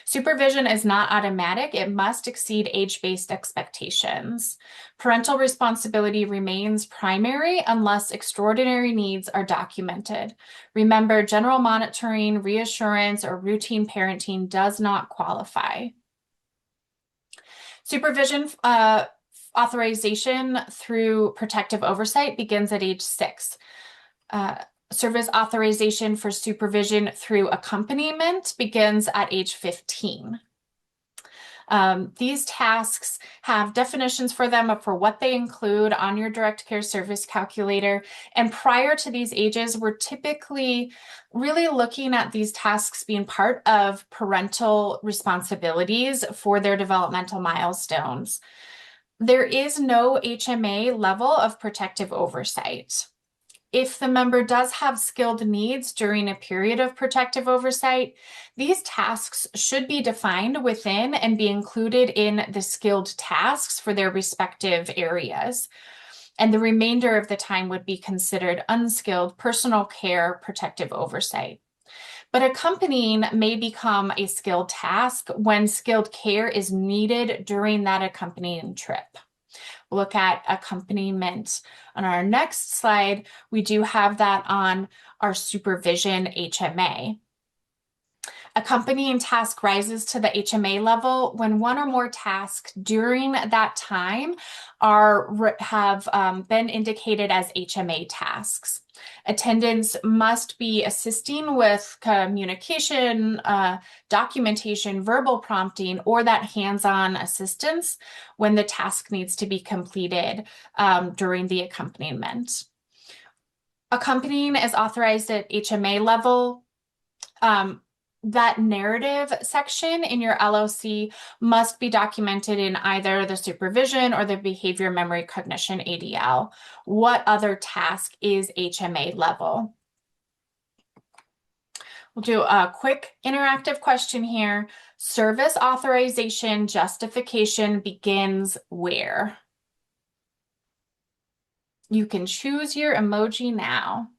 Supervision is not automatic. It must exceed age-based expectations. Parental responsibility remains primary unless extraordinary needs are documented. Remember, general monitoring, reassurance, or routine parenting does not qualify. Supervision authorization through protective oversight begins at age 6. Service authorization for supervision through accompaniment begins at age 15. These tasks have definitions for them for what they include on your direct care service calculator. And prior to these ages, we're typically really looking at these tasks being part of parental responsibilities for their developmental milestones. There is no HMA level of protective oversight. If the member does have skilled needs during a period of protective oversight, these tasks should be defined within and be included in the skilled tasks for their respective areas. And the remainder of the time would be considered unskilled personal care protective oversight. But accompanying may become a skilled task when skilled care is needed during that accompanying trip. Look at accompaniment. On our next slide, we do have that on our supervision HMA. Accompanying task rises to the HMA level when one or more tasks during that time have been indicated as HMA tasks. Attendants must be assisting with communication, documentation, verbal prompting, or that hands-on assistance when the task needs to be completed during the accompaniment. Accompanying is authorized at HMA level. That narrative section in your LOC must be documented in either the supervision or the behavior memory cognition ADL. What other task is HMA level? We'll do a quick interactive question here. Service authorization justification begins where? You can choose your emoji now.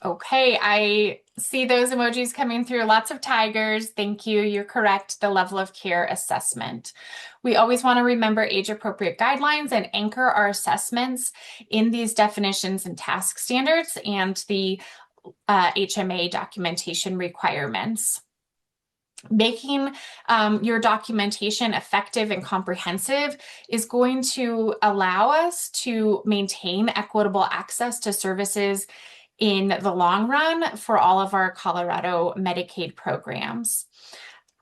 Okay, I see those emojis coming through. Lots of tigers. Thank you. You're correct. The level of care assessment. We always want to remember age-appropriate guidelines and anchor our assessments in these definitions and task standards and the HMA documentation requirements. Making your documentation effective and comprehensive is going to allow us to maintain equitable access to services in the long run for all of our Colorado Medicaid programs.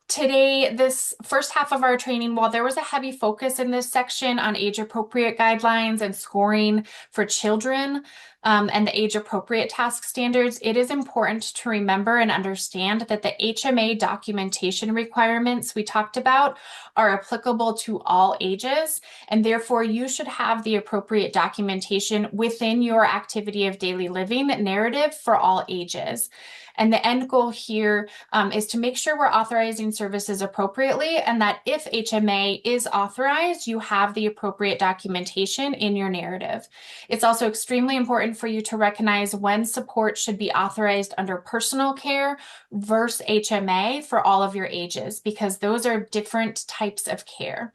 Today, this first half of our training, while there was a heavy focus in this section on age-appropriate guidelines and scoring for children, and the age-appropriate task standards, it is important to remember and understand that the HMA documentation requirements we talked about are applicable to all ages, and therefore you should have the appropriate documentation within your activity of daily living narrative for all ages. And the end goal here is to make sure we're authorizing services appropriately, and that if HMA is authorized, you have the appropriate documentation in your narrative. It's also extremely important for you to recognize when support should be authorized under personal care versus HMA for all of your ages, because those are different types of care.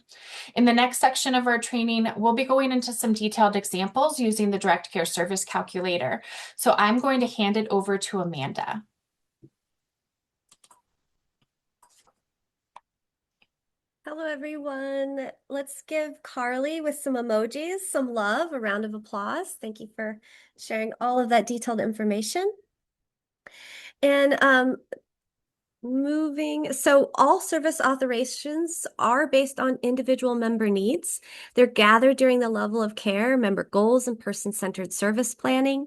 In the next section of our training, we'll be going into some detailed examples using the direct care service calculator. So I'm going to hand it over to Amanda. Hello, everyone. Let's give Carly with some emojis, some love, a round of applause. Thank you for sharing all of that detailed information. And so all service authorizations are based on individual member needs. They're gathered during the level of care, member goals, and person-centered service planning.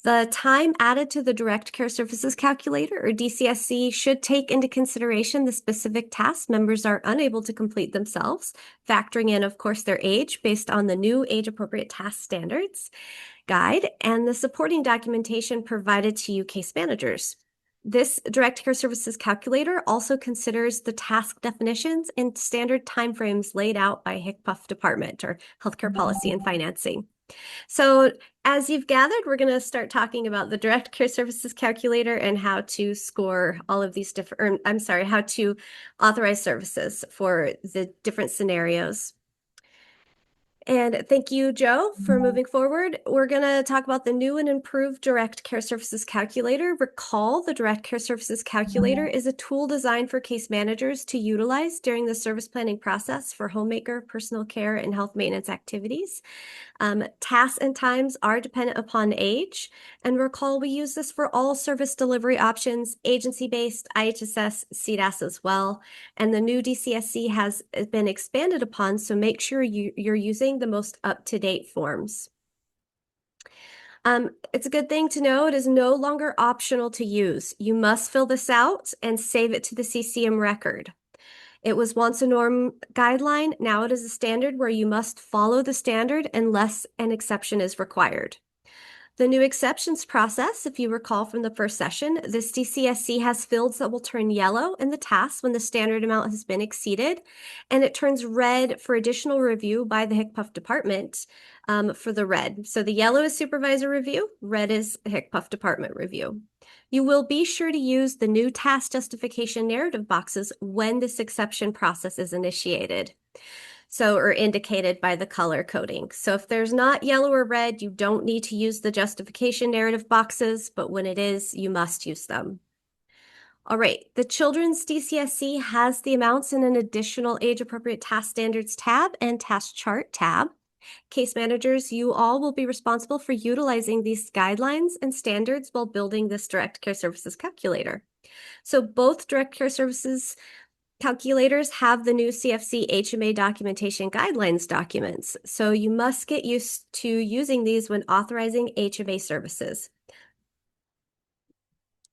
The time added to the Direct Care Services Calculator, or DCSC, should take into consideration the specific tasks members are unable to complete themselves, factoring in, of course, their age based on the new age-appropriate task standards guide and the supporting documentation provided to you case managers. This Direct Care Services Calculator also considers the task definitions and standard timeframes laid out by HCPF Department, or Healthcare Policy and Financing. So as you've gathered, we're going to start talking about the Direct Care Services Calculator and how to score all of these different, how to authorize services for the different scenarios. And thank you, Joe, for moving forward. We're going to talk about the new and improved Direct Care Services Calculator. Recall, the Direct Care Services Calculator is a tool designed for case managers to utilize during the service planning process for homemaker, personal care, and health maintenance activities. Tasks and times are dependent upon age. And recall, we use this for all service delivery options, agency-based, IHSS, CDAS as well. And the new DCSC has been expanded upon, so make sure you're using the most up-to-date forms. It's a good thing to know it is no longer optional to use. You must fill this out and save it to the CCM record. It was once a norm guideline. Now it is a standard where you must follow the standard unless an exception is required. The new exceptions process, if you recall from the first session, this DCSC has fields that will turn yellow in the task when the standard amount has been exceeded, and it turns red for additional review by the HCPF department for the red. So the yellow is supervisor review, red is HCPF department review. You will be sure to use the new task justification narrative boxes when this exception process is initiated. Or indicated by the color coding. So if there's not yellow or red, you don't need to use the justification narrative boxes, but when it is, you must use them. All right, the Children's DCSC has the amounts in an additional age-appropriate task standards tab and task chart tab. Case managers, you all will be responsible for utilizing these guidelines and standards while building this Direct Care Services Calculator. So both Direct Care Services calculators have the new CFC HMA documentation guidelines documents, so you must get used to using these when authorizing HMA services.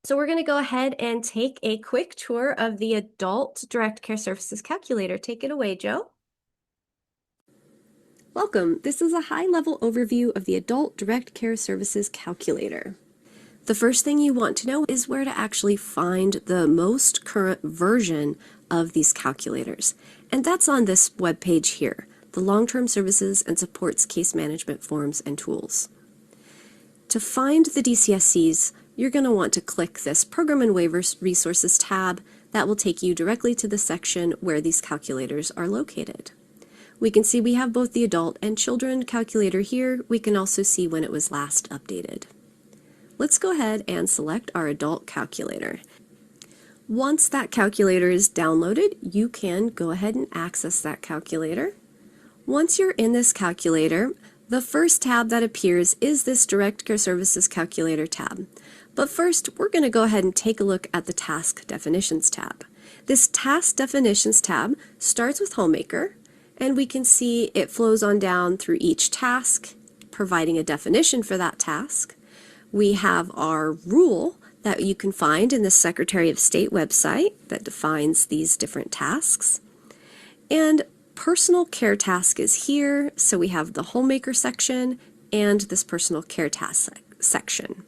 So we're going to go ahead and take a quick tour of the Adult Direct Care Services Calculator. Take it away, Joe. Welcome. This is a high-level overview of the Adult Direct Care Services Calculator. The first thing you want to know is where to actually find the most current version of these calculators. And that's on this webpage here, the Long-Term Services and Supports Case Management Forms and Tools. To find the DCSCs, you're going to want to click this Program and Waivers Resources tab. That will take you directly to the section where these calculators are located. We can see we have both the adult and children calculator here. We can also see when it was last updated. Let's go ahead and select our adult calculator. Once that calculator is downloaded, you can go ahead and access that calculator. Once you're in this calculator, the first tab that appears is this Direct Care Services Calculator tab. But first, we're going to go ahead and take a look at the Task Definitions tab. This Task Definitions tab starts with Homemaker, and we can see it flows on down through each task, providing a definition for that task. We have our rule that you can find in the Secretary of State website that defines these different tasks. And personal care task is here, so we have the homemaker section and this personal care task section.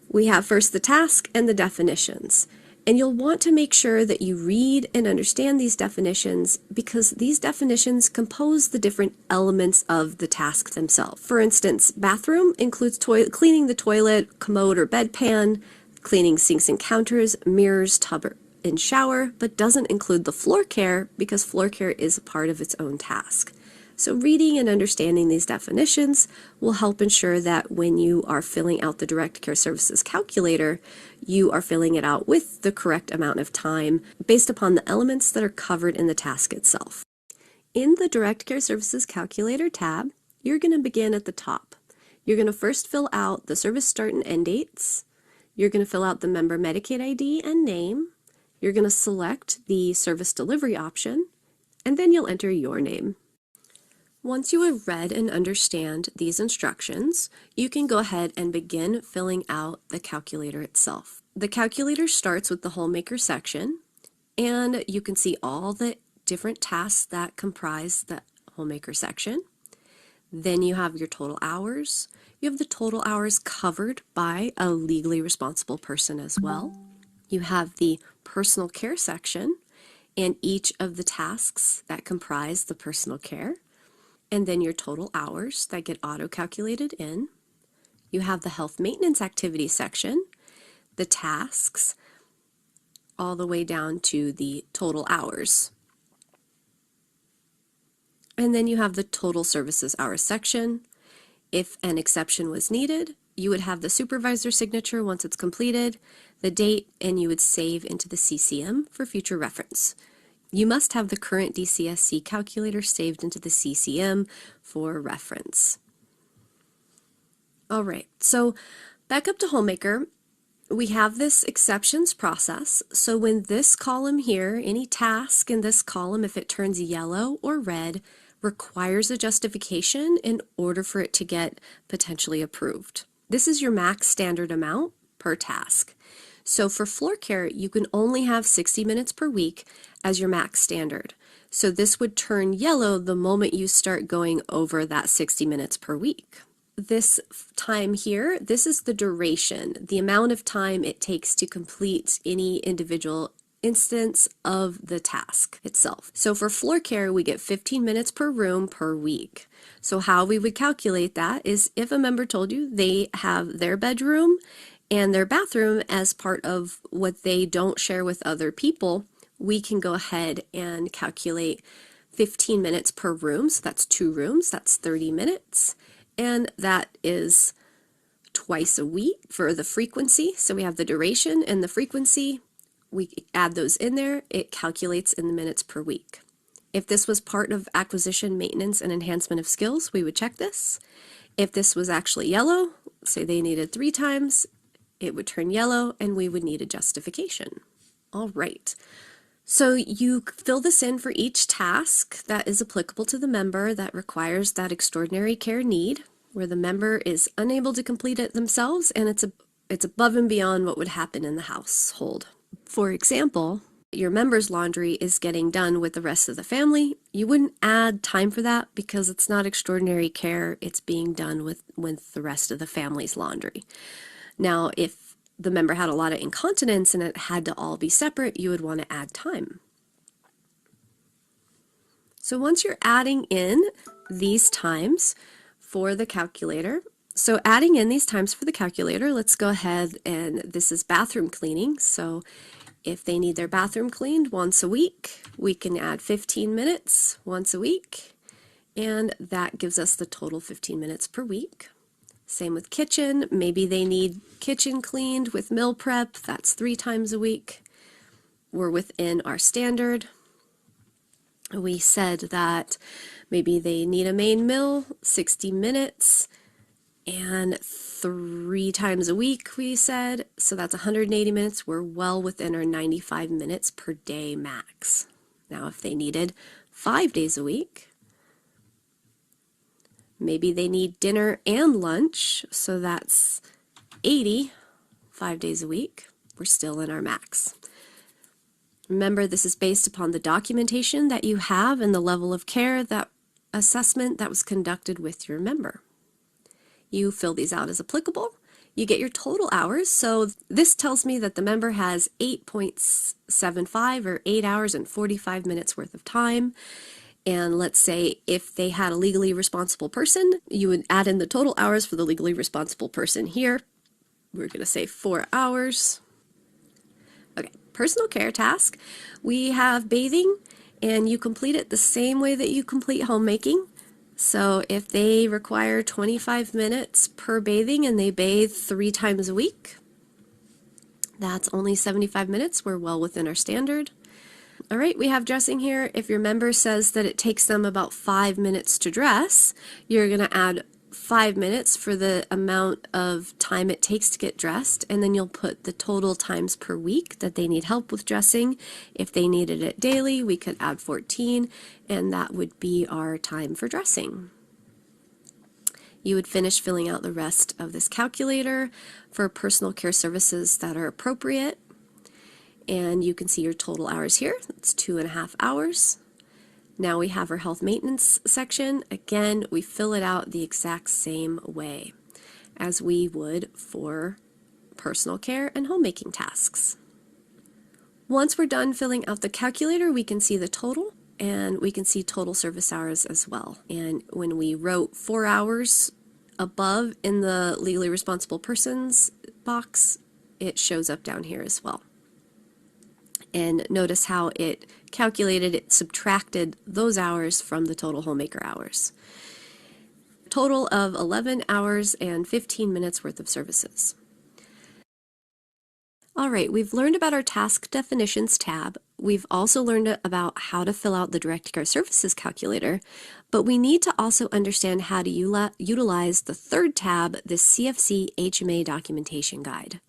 We have first the task and the definitions. And you'll want to make sure that you read and understand these definitions because these definitions compose the different elements of the task themselves. For instance, bathroom includes cleaning the toilet, commode or bedpan, cleaning sinks and counters, mirrors, tub and shower, but doesn't include the floor care because floor care is a part of its own task. So reading and understanding these definitions will help ensure that when you are filling out the Direct Care Services calculator, you are filling it out with the correct amount of time based upon the elements that are covered in the task itself. In the Direct Care Services calculator tab, you're going to begin at the top. You're going to first fill out the service start and end dates. You're going to fill out the member Medicaid ID and name. You're going to select the service delivery option, and then you'll enter your name. Once you have read and understand these instructions, you can go ahead and begin filling out the calculator itself. The calculator starts with the homemaker section, and you can see all the different tasks that comprise the homemaker section. Then you have your total hours. You have the total hours covered by a legally responsible person as well. You have the personal care section and each of the tasks that comprise the personal care. And then your total hours that get auto-calculated in. You have the health maintenance activity section, the tasks, all the way down to the total hours. And then you have the total services hours section. If an exception was needed, you would have the supervisor signature once it's completed, the date, and you would save into the CCM for future reference. You must have the current DCSC calculator saved into the CCM for reference. All right, so back up to homemaker. We have this exceptions process. So when this column here, any task in this column, if it turns yellow or red, requires a justification in order for it to get potentially approved. This is your max standard amount per task. So for floor care, you can only have 60 minutes per week as your max standard. So this would turn yellow the moment you start going over that 60 minutes per week. This time here, this is the duration, the amount of time it takes to complete any individual instance of the task itself. So for floor care, we get 15 minutes per room per week. So how we would calculate that is if a member told you they have their bedroom and their bathroom as part of what they don't share with other people, we can go ahead and calculate 15 minutes per room. So that's 2 rooms, that's 30 minutes. And that is twice a week for the frequency. So we have the duration and the frequency. We add those in there. It calculates in the minutes per week. If this was part of acquisition, maintenance, and enhancement of skills, we would check this. If this was actually yellow, say they needed 3 times, it would turn yellow and we would need a justification. All right. So you fill this in for each task that is applicable to the member that requires that extraordinary care need, where the member is unable to complete it themselves and it's above and beyond what would happen in the household. For example, your member's laundry is getting done with the rest of the family. You wouldn't add time for that because it's not extraordinary care. It's being done with the rest of the family's laundry. Now, if the member had a lot of incontinence and it had to all be separate, you would want to add time. So once you're adding in these times for the calculator, so adding in these times for the calculator, let's go ahead and this is bathroom cleaning. So if they need their bathroom cleaned once a week, we can add 15 minutes once a week, and that gives us the total 15 minutes per week. Same with kitchen. Maybe they need kitchen cleaned with meal prep. That's 3 times a week. We're within our standard. We said that maybe they need a main meal, 60 minutes, and 3 times a week, we said. So that's 180 minutes. We're well within our 95 minutes per day max. Now, if they needed 5 days a week, Maybe they need dinner and lunch, so that's 80, 5 days a week. We're still in our max. Remember, this is based upon the documentation that you have and the level of care, that assessment that was conducted with your member. You fill these out as applicable. You get your total hours. So this tells me that the member has 8.75 or 8 hours and 45 minutes worth of time. And let's say if they had a legally responsible person, you would add in the total hours for the legally responsible person here. We're going to say 4 hours. Okay, personal care task. We have bathing, and you complete it the same way that you complete homemaking. So if they require 25 minutes per bathing and they bathe 3 times a week, that's only 75 minutes. We're well within our standard. All right, we have dressing here. If your member says that it takes them about 5 minutes to dress, you're going to add 5 minutes for the amount of time it takes to get dressed, and then you'll put the total times per week that they need help with dressing. If they needed it daily, we could add 14, and that would be our time for dressing. You would finish filling out the rest of this calculator for personal care services that are appropriate, and you can see your total hours here. It's 2.5 hours. Now we have our health maintenance section. Again, we fill it out the exact same way as we would for personal care and homemaking tasks. Once we're done filling out the calculator, we can see the total, and we can see total service hours as well. And when we wrote 4 hours above in the legally responsible persons box, it shows up down here as well. And notice how it calculated, it subtracted those hours from the total homemaker hours. Total of 11 hours and 15 minutes worth of services. All right, we've learned about our task definitions tab. We've also learned about how to fill out the direct care services calculator, but we need to also understand how to utilize the third tab, the CFC HMA documentation guide.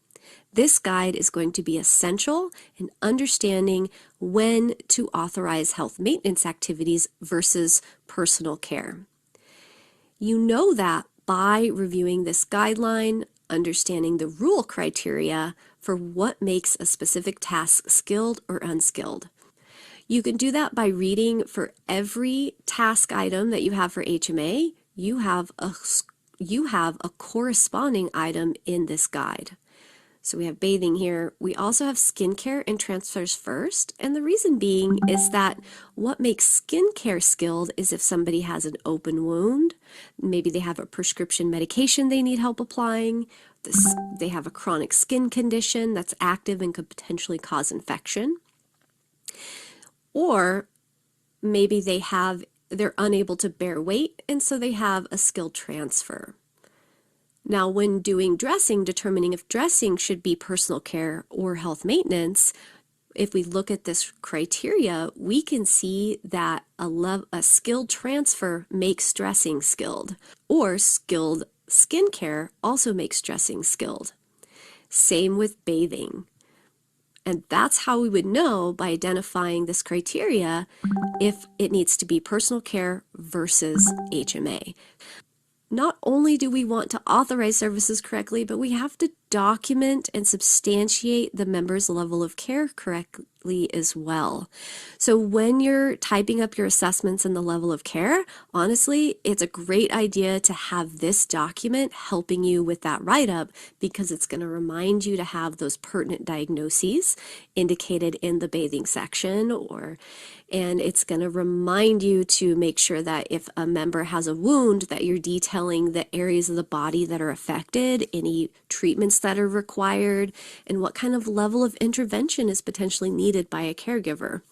This guide is going to be essential in understanding when to authorize health maintenance activities versus personal care. You know that by reviewing this guideline, understanding the rule criteria for what makes a specific task skilled or unskilled. You can do that by reading for every task item that you have for HMA, you have a corresponding item in this guide. So we have bathing here. We also have skincare and transfers first. And the reason being is that what makes skincare skilled is if somebody has an open wound, maybe they have a prescription medication they need help applying, they have a chronic skin condition that's active and could potentially cause infection, or maybe they're unable to bear weight and so they have a skill transfer. Now, when doing dressing, determining if dressing should be personal care or health maintenance, if we look at this criteria, we can see that a skilled transfer makes dressing skilled, or skilled skincare also makes dressing skilled. Same with bathing. And that's how we would know by identifying this criteria if it needs to be personal care versus HMA. Not only do we want to authorize services correctly, but we have to document and substantiate the member's level of care correctly as well. So when you're typing up your assessments and the level of care, honestly, it's a great idea to have this document helping you with that write-up, because it's going to remind you to have those pertinent diagnoses indicated in the bathing section, and it's going to remind you to make sure that if a member has a wound, that you're detailing the areas of the body that are affected, any treatments that are required, and what kind of level of intervention is potentially needed by a caregiver.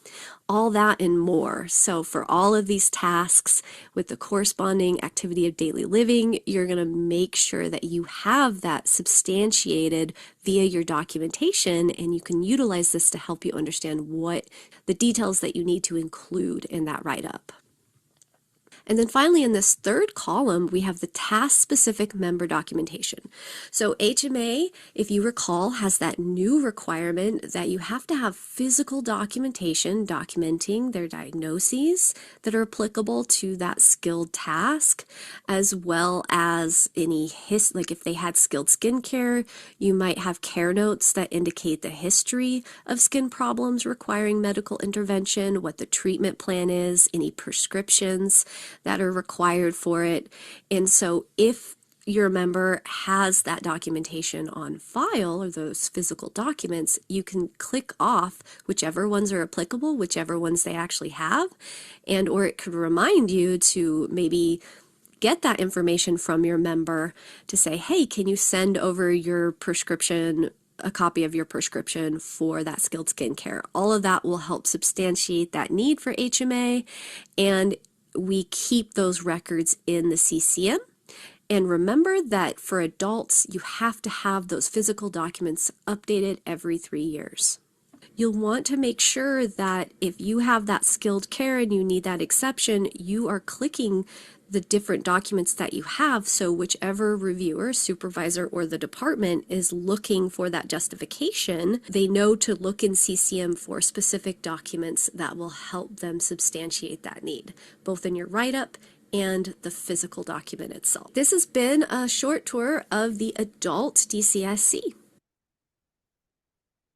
All that and more. So for all of these tasks with the corresponding activity of daily living, you're going to make sure that you have that substantiated via your documentation, and you can utilize this to help you understand what the details that you need to include in that write-up. And then finally, in this third column, we have the task-specific member documentation. So HMA, if you recall, has that new requirement that you have to have physical documentation documenting their diagnoses that are applicable to that skilled task, as well as any like if they had skilled skincare, you might have care notes that indicate the history of skin problems requiring medical intervention, what the treatment plan is, any prescriptions that are required for it. And so if your member has that documentation on file or those physical documents, you can click off whichever ones are applicable, whichever ones they actually have, and or it could remind you to maybe get that information from your member to say, hey, can you send over your prescription, a copy of your prescription for that skilled skincare? All of that will help substantiate that need for HMA, and we keep those records in the CCM. And remember that for adults, you have to have those physical documents updated every 3 years. You'll want to make sure that if you have that skilled care and you need that exception, you are clicking the different documents that you have, so whichever reviewer, supervisor, or the department is looking for that justification, they know to look in CCM for specific documents that will help them substantiate that need, both in your write-up and the physical document itself. This has been a short tour of the adult DCSC.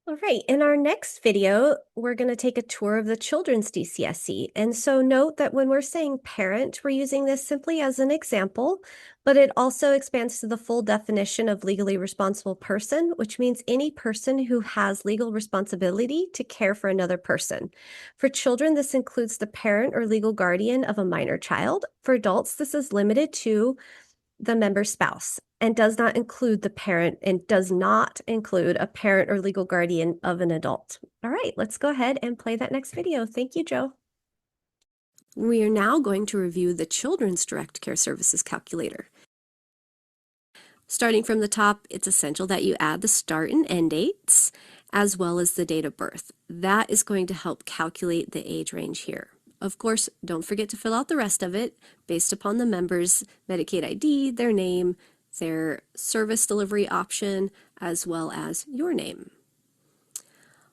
All right, in our next video, we're going to take a tour of the children's DCSC. And so note that when we're saying parent, we're using this simply as an example, but it also expands to the full definition of legally responsible person, which means any person who has legal responsibility to care for another person. For children, this includes the parent or legal guardian of a minor child. For adults, this is limited to the member's spouse and does not include the parent and does not include a parent or legal guardian of an adult. All right, let's go ahead and play that next video. Thank you, Joe. We are now going to review the Children's Direct Care Services Calculator. Starting from the top, it's essential that you add the start and end dates as well as the date of birth. That is going to help calculate the age range here. Of course, don't forget to fill out the rest of it based upon the member's Medicaid ID, their name, their service delivery option, as well as your name.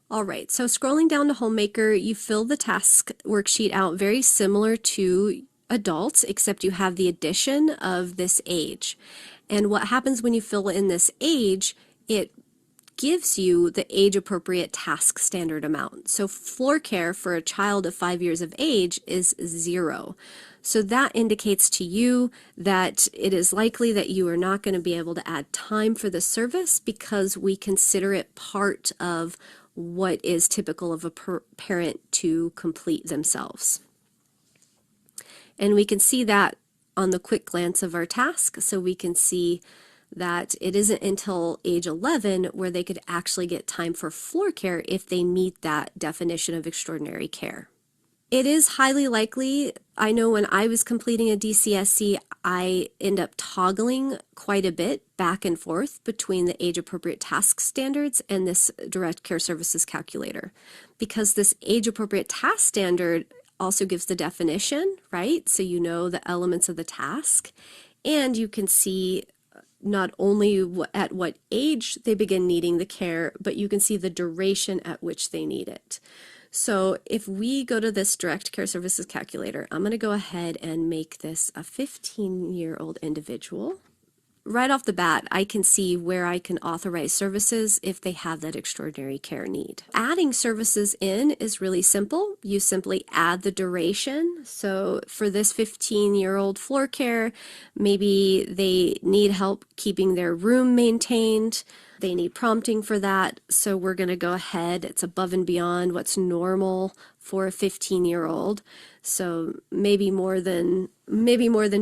All right, so scrolling down to Homemaker, you fill the task worksheet out very similar to adults, except you have the addition of this age. And what happens when you fill in this age, it gives you the age-appropriate task standard amount. So floor care for a child of 5 years of age is 0. So that indicates to you that it is likely that you are not going to be able to add time for the service because we consider it part of what is typical of a parent to complete themselves. And we can see that on the quick glance of our task. So we can see that it isn't until age 11 where they could actually get time for floor care if they meet that definition of extraordinary care. It is highly likely, I know when I was completing a DCSC, I end up toggling quite a bit back and forth between the age-appropriate task standards and this direct care services calculator, because this age-appropriate task standard also gives the definition, right? So you know the elements of the task, and you can see not only at what age they begin needing the care, but you can see the duration at which they need it. So if we go to this direct care services calculator, I'm going to go ahead and make this a 15-year-old individual. Right off the bat, I can see where I can authorize services if they have that extraordinary care need. Adding services in is really simple. You simply add the duration. So for this 15-year-old floor care, maybe they need help keeping their room maintained. They need prompting for that. So we're going to go ahead. It's above and beyond what's normal for a 15-year-old. So maybe more than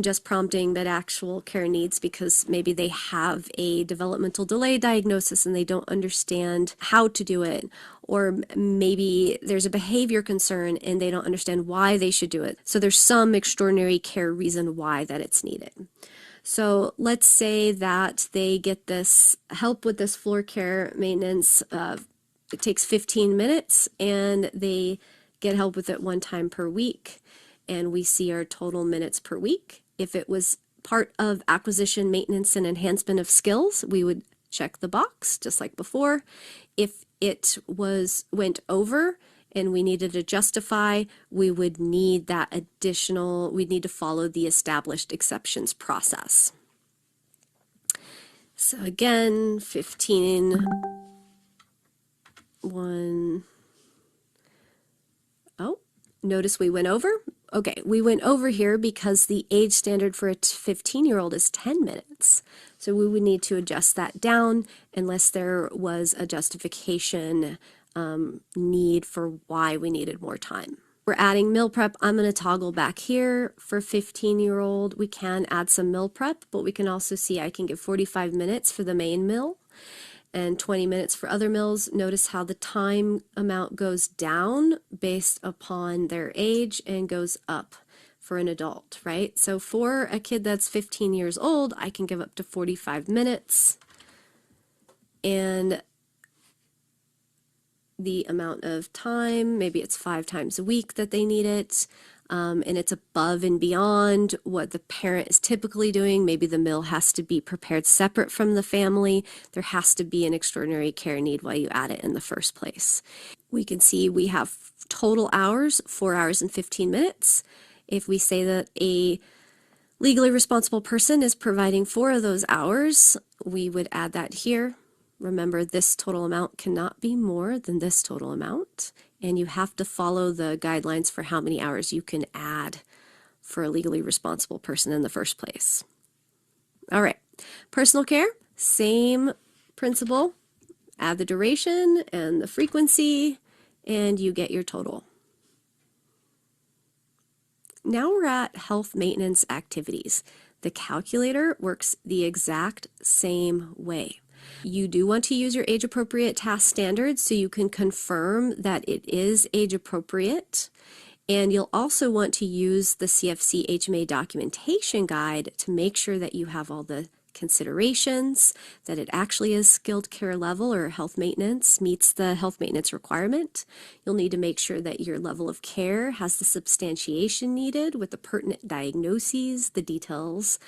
just prompting, but actual care needs, because maybe they have a developmental delay diagnosis and they don't understand how to do it, or maybe there's a behavior concern and they don't understand why they should do it. So there's some extraordinary care reason why that it's needed. So let's say that they get this help with this floor care maintenance. It takes 15 minutes and they get help with it 1 time per week. and we see our total minutes per week. If it was part of acquisition, maintenance, and enhancement of skills, we would check the box just like before. If it went over and we needed to justify, we would need we'd need to follow the established exceptions process. So again, 15, 1, oh, notice we went over. Okay, we went over here because the age standard for a 15-year-old is 10 minutes. So we would need to adjust that down unless there was a justification need for why we needed more time. We're adding meal prep. I'm going to toggle back here for 15-year-old. We can add some meal prep, but we can also see I can give 45 minutes for the main meal and 20 minutes for other meals. Notice how the time amount goes down based upon their age and goes up for an adult, right? So for a kid that's 15 years old, I can give up to 45 minutes. And the amount of time, maybe it's 5 times a week that they need it, and it's above and beyond what the parent is typically doing. Maybe the meal has to be prepared separate from the family. There has to be an extraordinary care need while you add it in the first place. We can see we have total hours, 4 hours and 15 minutes. If we say that a legally responsible person is providing 4 of those hours, we would add that here. Remember, this total amount cannot be more than this total amount, and you have to follow the guidelines for how many hours you can add for a legally responsible person in the first place. All right, personal care, same principle. Add the duration and the frequency, and you get your total. Now we're at health maintenance activities. The calculator works the exact same way. You do want to use your age-appropriate task standards so you can confirm that it is age-appropriate. And you'll also want to use the CFC HMA documentation guide to make sure that you have all the considerations, that it actually is skilled care level or health maintenance, meets the health maintenance requirement. You'll need to make sure that your level of care has the substantiation needed with the pertinent diagnoses, the details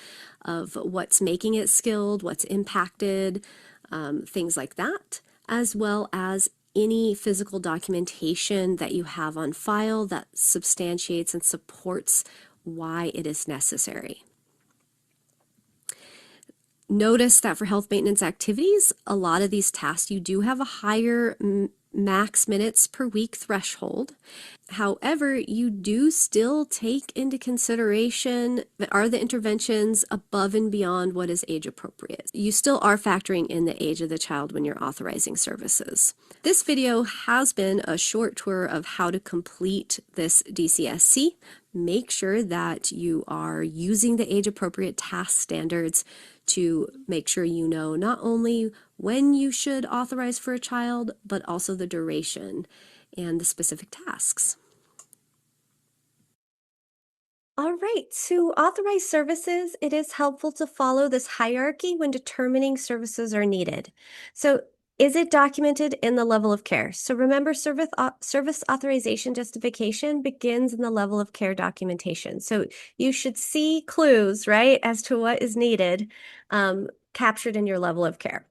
of what's making it skilled, what's impacted, things like that, as well as any physical documentation that you have on file that substantiates and supports why it is necessary. Notice that for health maintenance activities, a lot of these tasks, you do have a higher max minutes per week threshold. However, you do still take into consideration that are the interventions above and beyond what is age appropriate. You still are factoring in the age of the child when you're authorizing services. This video has been a short tour of how to complete this DCSC. Make sure that you are using the age appropriate task standards to make sure you know not only when you should authorize for a child, but also the duration and the specific tasks. All right, to authorize services, it is helpful to follow this hierarchy when determining services are needed. So is it documented in the level of care? So remember, service authorization justification begins in the level of care documentation. So you should see clues, right, as to what is needed captured in your level of care.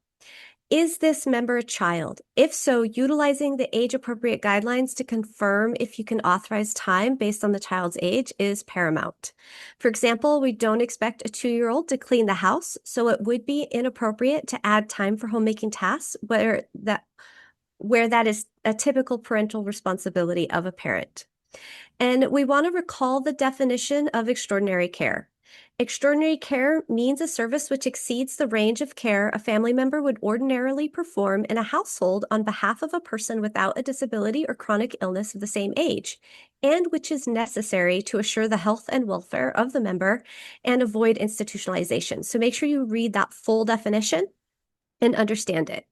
Is this member a child? If so, utilizing the age-appropriate guidelines to confirm if you can authorize time based on the child's age is paramount. For example, we don't expect a 2-year-old to clean the house, so it would be inappropriate to add time for homemaking tasks where that is a typical parental responsibility of a parent. And we want to recall the definition of extraordinary care. Extraordinary care means a service which exceeds the range of care a family member would ordinarily perform in a household on behalf of a person without a disability or chronic illness of the same age, and which is necessary to assure the health and welfare of the member and avoid institutionalization. So make sure you read that full definition and understand it.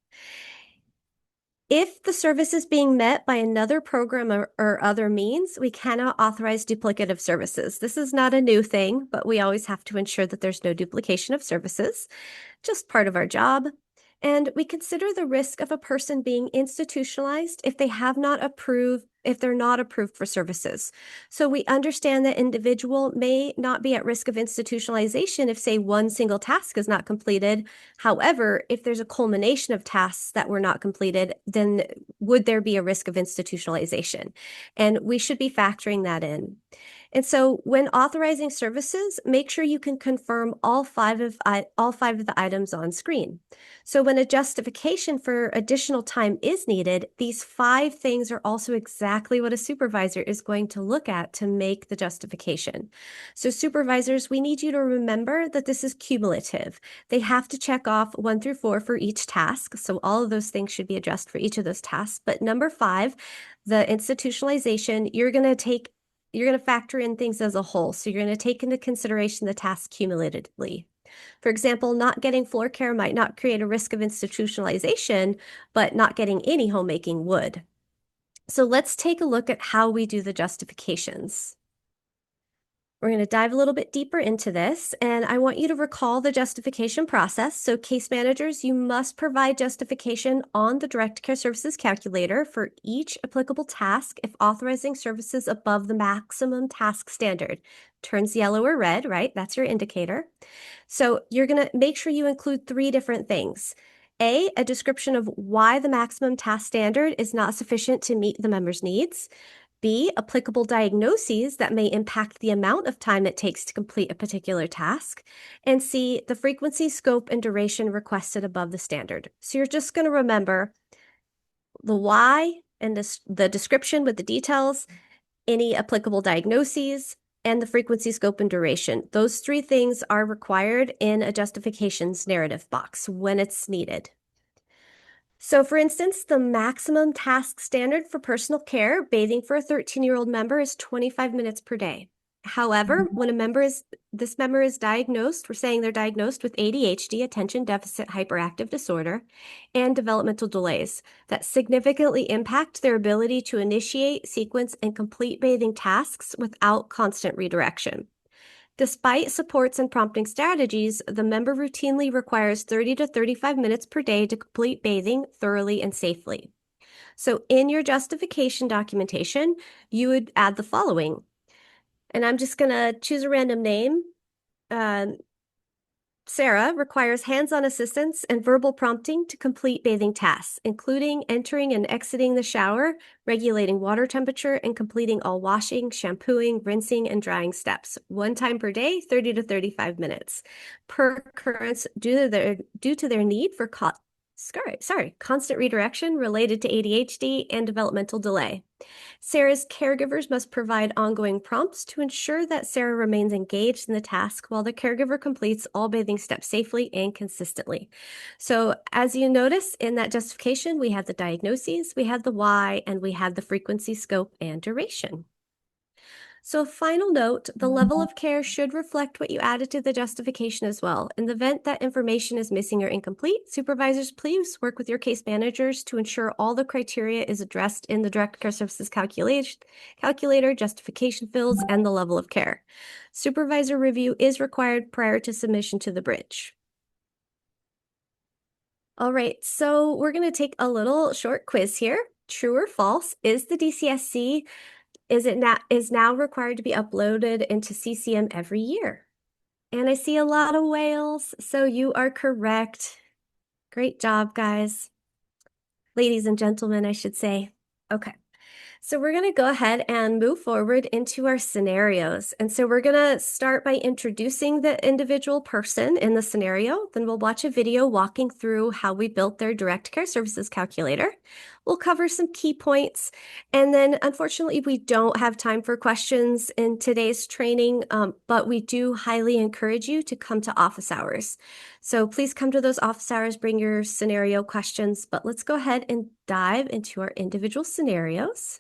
If the service is being met by another program or other means, we cannot authorize duplicative services. This is not a new thing, but we always have to ensure that there's no duplication of services, just part of our job. And we consider the risk of a person being institutionalized if they're not approved for services. So we understand that individual may not be at risk of institutionalization if, say, one single task is not completed. However, if there's a culmination of tasks that were not completed, then would there be a risk of institutionalization? And we should be factoring that in. And so when authorizing services, make sure you can confirm all five of the items on screen. So when a justification for additional time is needed, these 5 things are also exactly what a supervisor is going to look at to make the justification. So supervisors, we need you to remember that this is cumulative. They have to check off 1 through 4 for each task. So all of those things should be addressed for each of those tasks. But number 5, the institutionalization, you're going to factor in things as a whole. So you're going to take into consideration the task cumulatively. For example, not getting floor care might not create a risk of institutionalization, but not getting any homemaking would. So let's take a look at how we do the justifications. We're going to dive a little bit deeper into this, and I want you to recall the justification process. So case managers, you must provide justification on the direct care services calculator for each applicable task if authorizing services above the maximum task standard. Turns yellow or red, right? That's your indicator. So you're going to make sure you include 3 different things. A description of why the maximum task standard is not sufficient to meet the member's needs. B, applicable diagnoses that may impact the amount of time it takes to complete a particular task. And C, the frequency, scope, and duration requested above the standard. So you're just going to remember the why and the description with the details, any applicable diagnoses, and the frequency, scope, and duration. Those 3 things are required in a justifications narrative box when it's needed. So for instance, the maximum task standard for personal care, bathing for a 13-year-old member is 25 minutes per day. However, when this member is diagnosed, we're saying they're diagnosed with ADHD, attention deficit hyperactive disorder, and developmental delays that significantly impact their ability to initiate, sequence, and complete bathing tasks without constant redirection. Despite supports and prompting strategies, the member routinely requires 30 to 35 minutes per day to complete bathing thoroughly and safely. So in your justification documentation, you would add the following. And I'm just going to choose a random name. Sarah requires hands-on assistance and verbal prompting to complete bathing tasks, including entering and exiting the shower, regulating water temperature, and completing all washing, shampooing, rinsing, and drying steps. 1 time per day, 30 to 35 minutes. Per occurrence due to their need for constant redirection related to ADHD and developmental delay. Sarah's caregivers must provide ongoing prompts to ensure that Sarah remains engaged in the task while the caregiver completes all bathing steps safely and consistently. So as you notice in that justification, we had the diagnoses, we had the why, and we had the frequency, scope, and duration. So final note, the level of care should reflect what you added to the justification as well. In the event that information is missing or incomplete, supervisors, please work with your case managers to ensure all the criteria is addressed in the direct care services calculator, justification fields, and the level of care. Supervisor review is required prior to submission to the bridge. All right, so we're going to take a little short quiz here. True or false, is the DCSC is now required to be uploaded into CCM every year? And I see a lot of whales, so you are correct. Great job, guys. Ladies and gentlemen, I should say. Okay. So we're going to go ahead and move forward into our scenarios. And so we're going to start by introducing the individual person in the scenario. Then we'll watch a video walking through how we built their direct care services calculator. We'll cover some key points. And then unfortunately, we don't have time for questions in today's training, but we do highly encourage you to come to office hours. So please come to those office hours, bring your scenario questions, but let's go ahead and dive into our individual scenarios.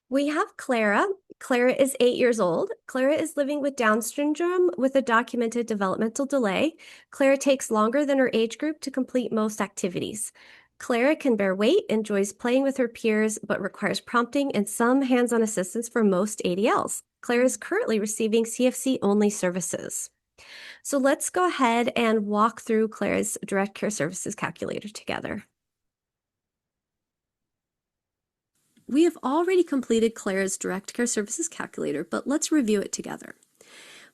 We have Clara. Clara is 8 years old. Clara is living with Down syndrome with a documented developmental delay. Clara takes longer than her age group to complete most activities. Clara can bear weight, enjoys playing with her peers, but requires prompting and some hands-on assistance for most ADLs. Clara is currently receiving CFC-only services. So let's go ahead and walk through Clara's direct care services calculator together. We have already completed Clara's direct care services calculator, but let's review it together.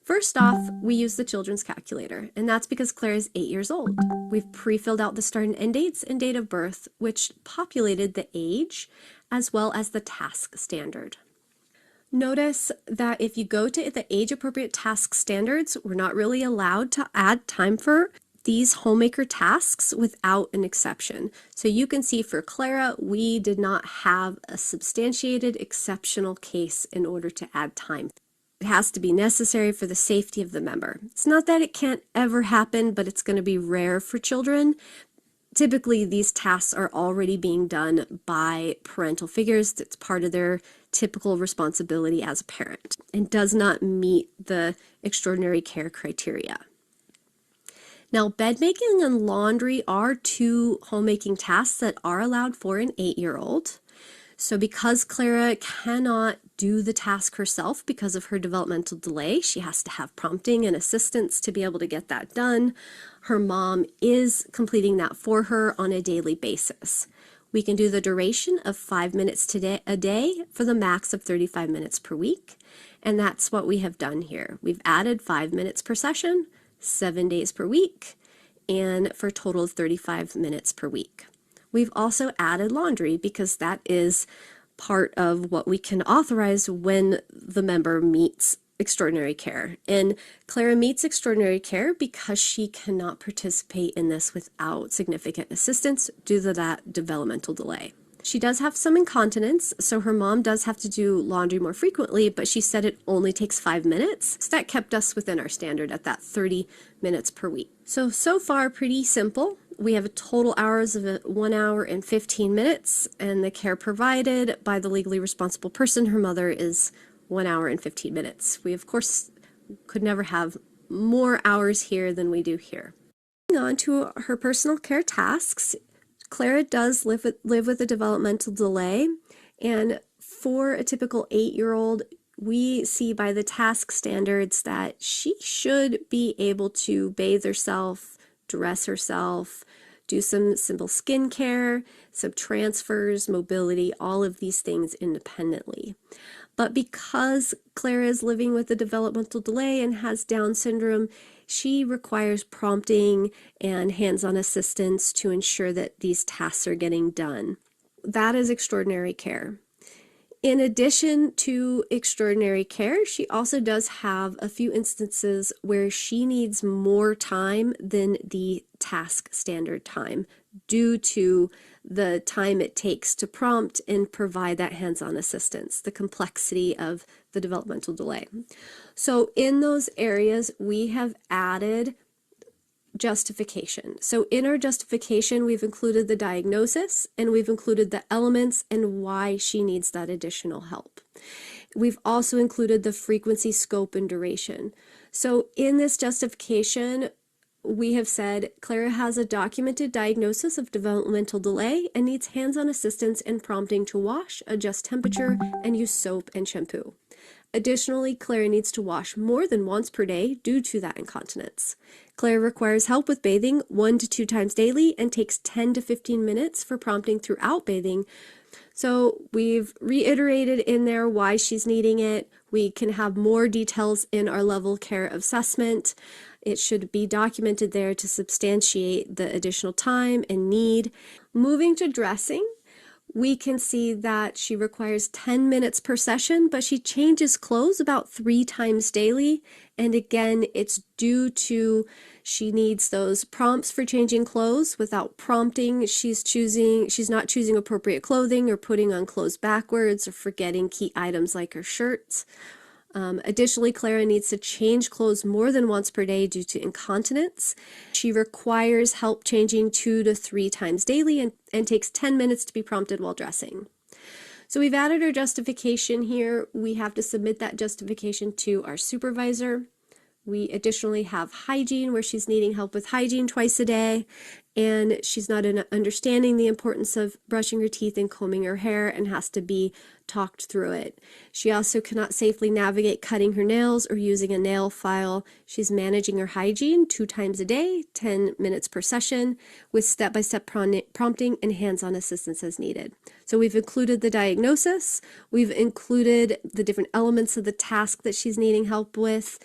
First off, we use the children's calculator, and that's because Clara is 8 years old. We've pre-filled out the start and end dates and date of birth, which populated the age as well as the task standard. Notice that if you go to the age-appropriate task standards, we're not really allowed to add time for these homemaker tasks without an exception. So you can see for Clara, we did not have a substantiated exceptional case in order to add time. It has to be necessary for the safety of the member. It's not that it can't ever happen, but it's going to be rare for children. Typically, these tasks are already being done by parental figures. It's part of their typical responsibility as a parent and does not meet the extraordinary care criteria. Now, bed making and laundry are two homemaking tasks that are allowed for an 8-year-old. So because Clara cannot do the task herself because of her developmental delay, she has to have prompting and assistance to be able to get that done. Her mom is completing that for her on a daily basis. We can do the duration of 5 minutes a day for the max of 35 minutes per week. And that's what we have done here. We've added 5 minutes per session, 7 days per week, and for a total of 35 minutes per week. We've also added laundry because that is part of what we can authorize when the member meets extraordinary care. And Clara meets extraordinary care because she cannot participate in this without significant assistance due to that developmental delay. She does have some incontinence, so her mom does have to do laundry more frequently, but she said it only takes 5 minutes. So that kept us within our standard at that 30 minutes per week. So far, pretty simple. We have a total hours of 1 hour and 15 minutes, and the care provided by the legally responsible person, her mother, is 1 hour and 15 minutes. We, of course, could never have more hours here than we do here. Moving on to her personal care tasks, Clara does live with a developmental delay, and for a typical 8-year-old, we see by the task standards that she should be able to bathe herself, dress herself, do some simple skincare, some transfers, mobility, all of these things independently. But because Clara is living with a developmental delay and has Down syndrome, she requires prompting and hands-on assistance to ensure that these tasks are getting done. That is extraordinary care. In addition to extraordinary care, she also does have a few instances where she needs more time than the task standard time due to the time it takes to prompt and provide that hands-on assistance, the complexity of the developmental delay. So in those areas, we have added justification. So in our justification, we've included the diagnosis and we've included the elements and why she needs that additional help. We've also included the frequency, scope, and duration. So in this justification, we have said Clara has a documented diagnosis of developmental delay and needs hands-on assistance and prompting to wash, adjust temperature, and use soap and shampoo. Additionally, Clara needs to wash more than once per day due to that incontinence. Clara requires help with bathing 1 to 2 times daily and takes 10 to 15 minutes for prompting throughout bathing. So we've reiterated in there why she's needing it. We can have more details in our level care assessment. It should be documented there to substantiate the additional time and need. Moving to dressing, we can see that she requires 10 minutes per session, but she changes clothes about 3 times daily. And again, it's due to she needs those prompts for changing clothes. Without prompting, she's not choosing appropriate clothing or putting on clothes backwards or forgetting key items like her shirts. Additionally, Clara needs to change clothes more than once per day due to incontinence. She requires help changing 2 to 3 times daily and takes 10 minutes to be prompted while dressing. So we've added our justification here. We have to submit that justification to our supervisor. We additionally have hygiene, where she's needing help with hygiene twice a day, and she's not understanding the importance of brushing her teeth and combing her hair and has to be talked through it. She also cannot safely navigate cutting her nails or using a nail file. She's managing her hygiene 2 times a day, 10 minutes per session, with step-by-step prompting and hands-on assistance as needed. So we've included the diagnosis, we've included the different elements of the task that she's needing help with,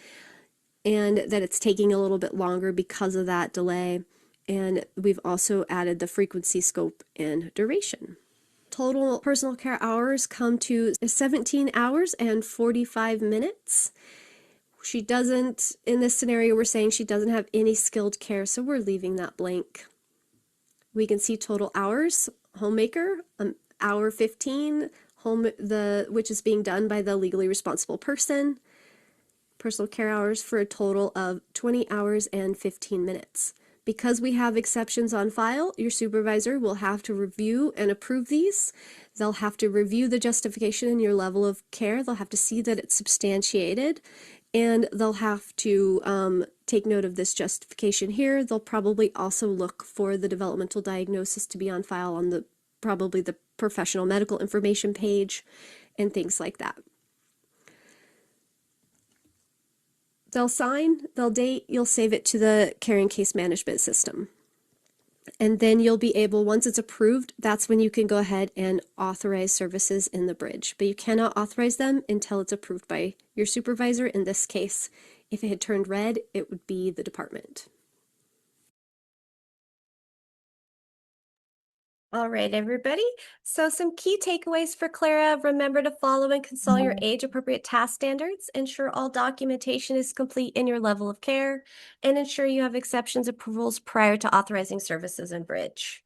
and that it's taking a little bit longer because of that delay. And we've also added the frequency, scope, and duration. Total personal care hours come to 17 hours and 45 minutes. She doesn't, in this scenario, we're saying she doesn't have any skilled care, so we're leaving that blank. We can see total hours, homemaker, hour 15, which is being done by the legally responsible person. Personal care hours for a total of 20 hours and 15 minutes. Because we have exceptions on file, your supervisor will have to review and approve these. They'll have to review the justification in your level of care. They'll have to see that it's substantiated, and they'll have to take note of this justification here. They'll probably also look for the developmental diagnosis to be on file on probably the professional medical information page and things like that. They'll sign, they'll date, you'll save it to the caring case management system. And then you'll be able, once it's approved, that's when you can go ahead and authorize services in the bridge. But you cannot authorize them until it's approved by your supervisor. In this case, if it had turned red, it would be the department. All right, everybody. So some key takeaways for Clara. Remember to follow and consult your age-appropriate task standards. Ensure all documentation is complete in your level of care, and ensure you have exceptions approvals prior to authorizing services in Bridge.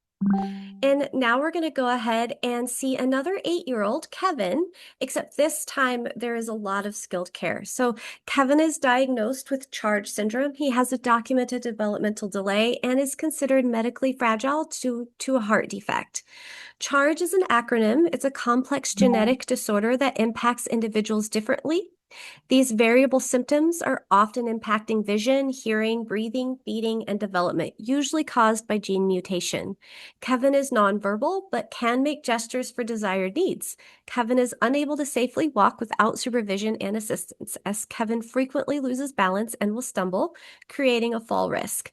And now we're going to go ahead and see another 8-year-old, Kevin, except this time there is a lot of skilled care. So Kevin is diagnosed with CHARGE syndrome. He has a documented developmental delay and is considered medically fragile to a heart defect. CHARGE is an acronym. It's a complex genetic disorder that impacts individuals differently. These variable symptoms are often impacting vision, hearing, breathing, feeding, and development, usually caused by gene mutation. Kevin is nonverbal, but can make gestures for desired needs. Kevin is unable to safely walk without supervision and assistance, as Kevin frequently loses balance and will stumble, creating a fall risk.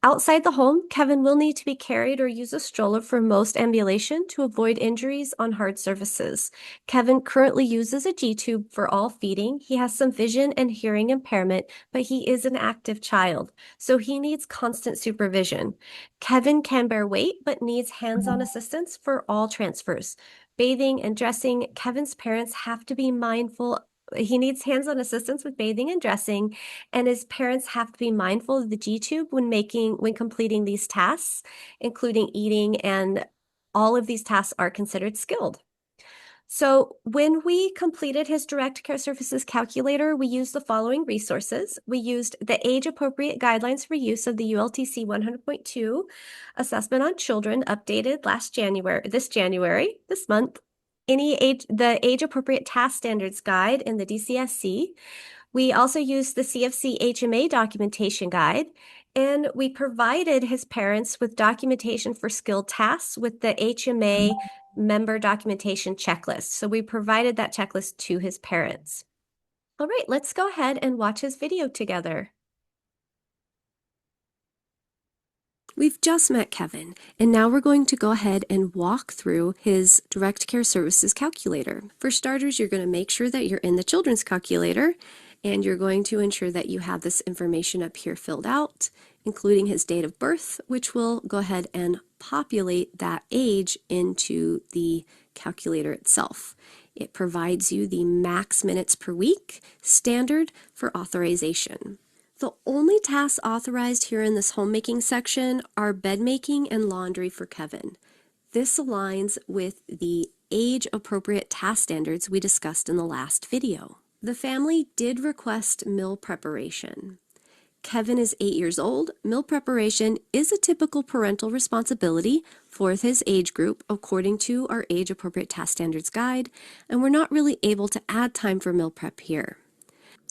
Outside the home, Kevin will need to be carried or use a stroller for most ambulation to avoid injuries on hard surfaces. Kevin currently uses a G-tube for all feeding. He has some vision and hearing impairment, but he is an active child, so he needs constant supervision. Kevin can bear weight, but needs hands-on assistance for all transfers. Bathing and dressing, Kevin's parents have to be mindful. He needs hands-on assistance with bathing and dressing, and his parents have to be mindful of the G-tube when completing these tasks, including eating, and all of these tasks are considered skilled. So when we completed his direct care services calculator, we used the following resources. We used the age-appropriate guidelines for use of the ULTC 100.2 assessment on children updated this month. The age-appropriate task standards guide in the DCSC. We also used the CFC HMA documentation guide, and we provided his parents with documentation for skilled tasks with the HMA member documentation checklist. So we provided that checklist to his parents. All right, let's go ahead and watch his video together. We've just met Kevin, and now we're going to go ahead and walk through his direct care services calculator. For starters, you're going to make sure that you're in the children's calculator, and you're going to ensure that you have this information up here filled out, including his date of birth, which will go ahead and populate that age into the calculator itself. It provides you the max minutes per week standard for authorization. The only tasks authorized here in this homemaking section are bed making and laundry for Kevin. This aligns with the age-appropriate task standards we discussed in the last video. The family did request meal preparation. Kevin is 8 years old. Meal preparation is a typical parental responsibility for his age group according to our age-appropriate task standards guide, and we're not really able to add time for meal prep here.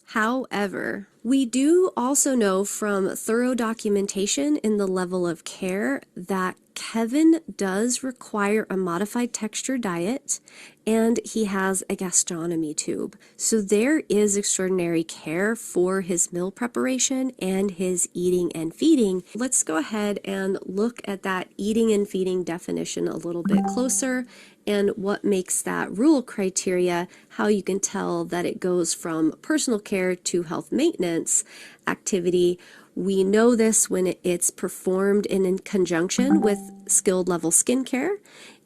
However, we do also know from thorough documentation in the level of care that Kevin does require a modified texture diet and he has a gastronomy tube. So there is extraordinary care for his meal preparation and his eating and feeding. Let's go ahead and look at that eating and feeding definition a little bit closer and what makes that rule criteria, how you can tell that it goes from personal care to health maintenance activity. We know this when it's performed in conjunction with skilled level skincare.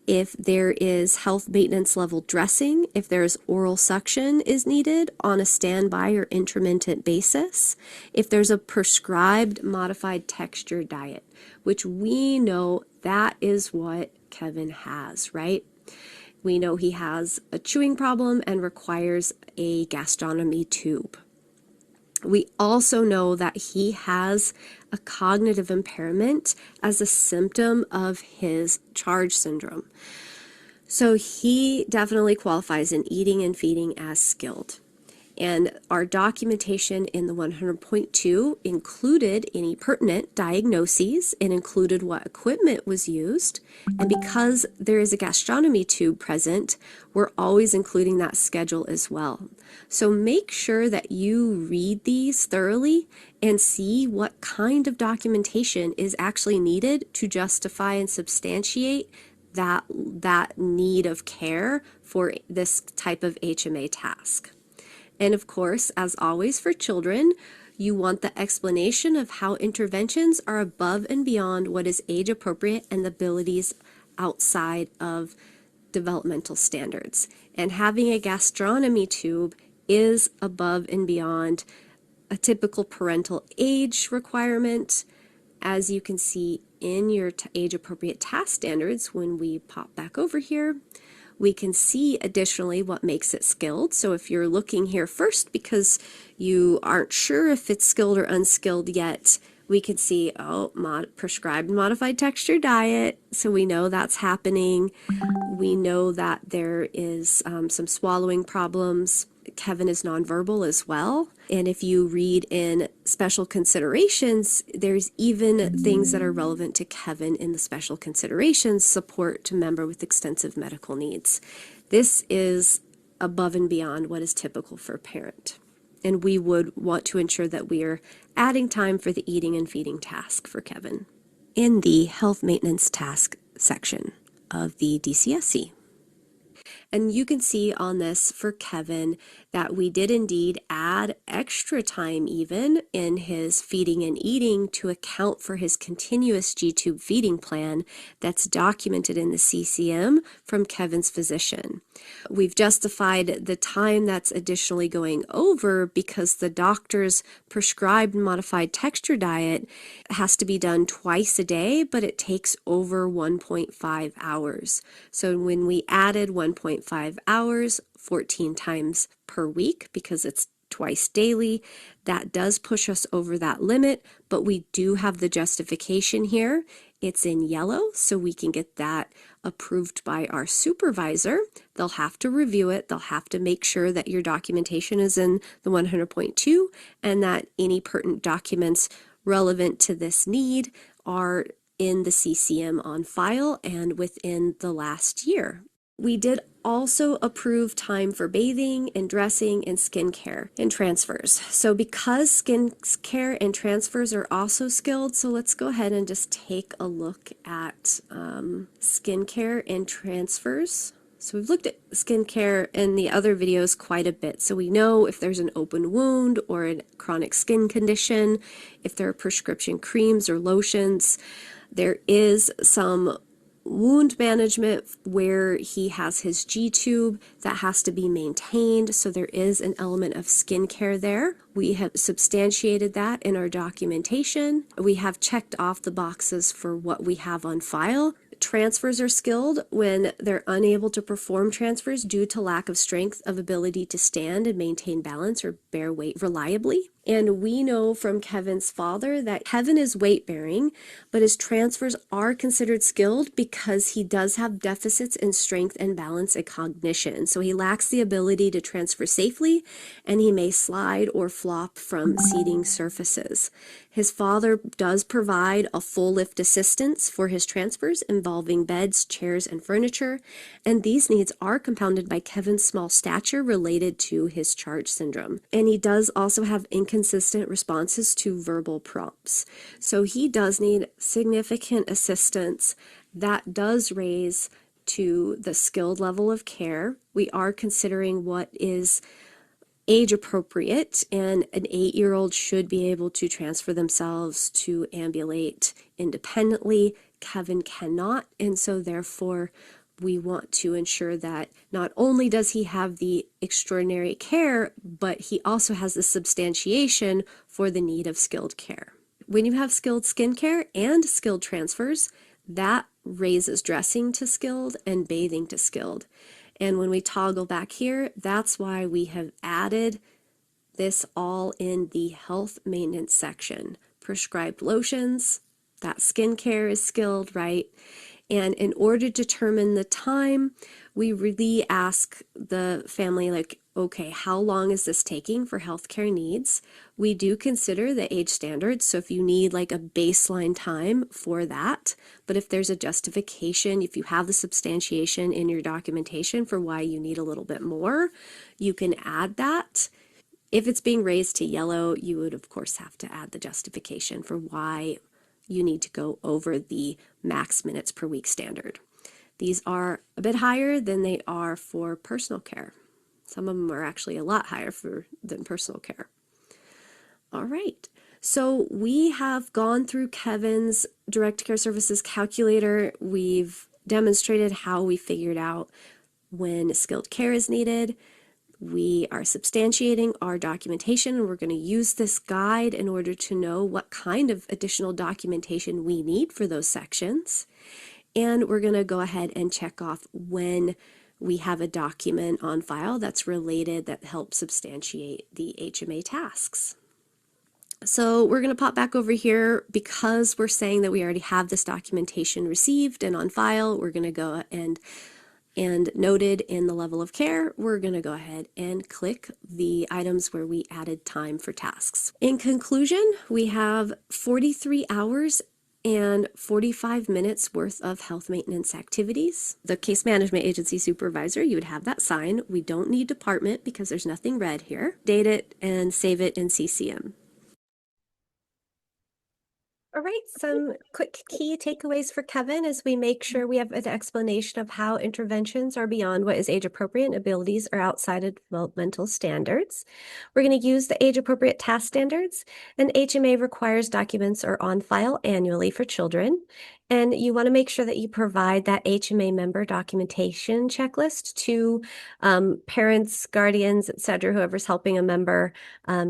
If there is health maintenance level dressing, if there's oral suction is needed on a standby or intermittent basis, if there's a prescribed modified texture diet, which we know that is what Kevin has, right? We know he has a chewing problem and requires a gastronomy tube. We also know that he has a cognitive impairment as a symptom of his charge syndrome. So he definitely qualifies in eating and feeding as skilled. And our documentation in the 100.2 included any pertinent diagnoses and included what equipment was used. And because there is a gastronomy tube present, we're always including that schedule as well. So make sure that you read these thoroughly and see what kind of documentation is actually needed to justify and substantiate that need of care for this type of HMA task. And of course, as always for children, you want the explanation of how interventions are above and beyond what is age appropriate and the abilities outside of developmental standards. And having a gastronomy tube is above and beyond a typical parental age requirement, as you can see in your age appropriate task standards. When we pop back over here, we can see additionally what makes it skilled. So if you're looking here first because you aren't sure if it's skilled or unskilled yet, we can see, prescribed modified texture diet. So we know that's happening. We know that there is some swallowing problems. Kevin is nonverbal as well. And if you read in special considerations, there's even things that are relevant to Kevin in the special considerations, support to member with extensive medical needs. This is above and beyond what is typical for a parent. And we would want to ensure that we are adding time for the eating and feeding task for Kevin in the health maintenance task section of the DCSC. And you can see on this for Kevin that we did indeed add extra time even in his feeding and eating to account for his continuous G-tube feeding plan that's documented in the CCM from Kevin's physician. We've justified the time that's additionally going over because the doctor's prescribed modified texture diet has to be done twice a day, but it takes over 1.5 hours. So when we added 1.5 hours 14 times per week, because it's twice daily, that does push us over that limit, but we do have the justification here. It's in yellow, so we can get that approved by our supervisor. They'll have to review it. They'll have to make sure that your documentation is in the 100.2 and that any pertinent documents relevant to this need are in the CCM on file and within the last year. We did also approve time for bathing and dressing and skincare and transfers. So because skincare and transfers are also skilled, so let's go ahead and just take a look at skincare and transfers. So we've looked at skincare in the other videos quite a bit. So we know if there's an open wound or a chronic skin condition, if there are prescription creams or lotions. There is some wound management where he has his G-tube that has to be maintained, so there is an element of skincare there. We have substantiated that in our documentation. We have checked off the boxes for what we have on file. Transfers are skilled when they're unable to perform transfers due to lack of strength of ability to stand and maintain balance or bear weight reliably. And we know from Kevin's father that Kevin is weight bearing, but his transfers are considered skilled because he does have deficits in strength and balance and cognition. So he lacks the ability to transfer safely, and he may slide or flop from seating surfaces. His father does provide a full lift assistance for his transfers involving beds, chairs, and furniture, and these needs are compounded by Kevin's small stature related to his charge syndrome. And he does also have inconsistent responses to verbal prompts. So he does need significant assistance that does raise to the skilled level of care. We are considering what is age appropriate, and an 8-year-old should be able to transfer themselves to ambulate independently. Kevin cannot, and so therefore we want to ensure that not only does he have the extraordinary care, but he also has the substantiation for the need of skilled care. When you have skilled skincare and skilled transfers, that raises dressing to skilled and bathing to skilled. And when we toggle back here, that's why we have added this all in the health maintenance section. Prescribed lotions, that skincare is skilled, right? And in order to determine the time, we really ask the family, like, okay, how long is this taking for healthcare needs? We do consider the age standards, so if you need like a baseline time for that, but if there's a justification, if you have the substantiation in your documentation for why you need a little bit more, you can add that. If it's being raised to yellow, you would of course have to add the justification for why you need to go over the max minutes per week standard. These are a bit higher than they are for personal care. Some of them are actually a lot higher than personal care. All right, so we have gone through Kevin's direct care services calculator. We've demonstrated how we figured out when skilled care is needed. We are substantiating our documentation, and we're going to use this guide in order to know what kind of additional documentation we need for those sections. And we're going to go ahead and check off when we have a document on file that's related that helps substantiate the HMA tasks. So we're going to pop back over here because we're saying that we already have this documentation received and on file. We're going to go and noted in the level of care, we're going to go ahead and click the items where we added time for tasks. In conclusion, we have 43 hours and 45 minutes worth of health maintenance activities. The case management agency supervisor, you would have that sign. We don't need department because there's nothing red here. Date it and save it in CCM. All right, some quick key takeaways for Kevin as we make sure we have an explanation of how interventions are beyond what is age appropriate and abilities are outside of developmental standards. We're going to use the age appropriate task standards, and HMA requires documents are on file annually for children. And you want to make sure that you provide that HMA member documentation checklist to parents, guardians, etc., whoever's helping a member,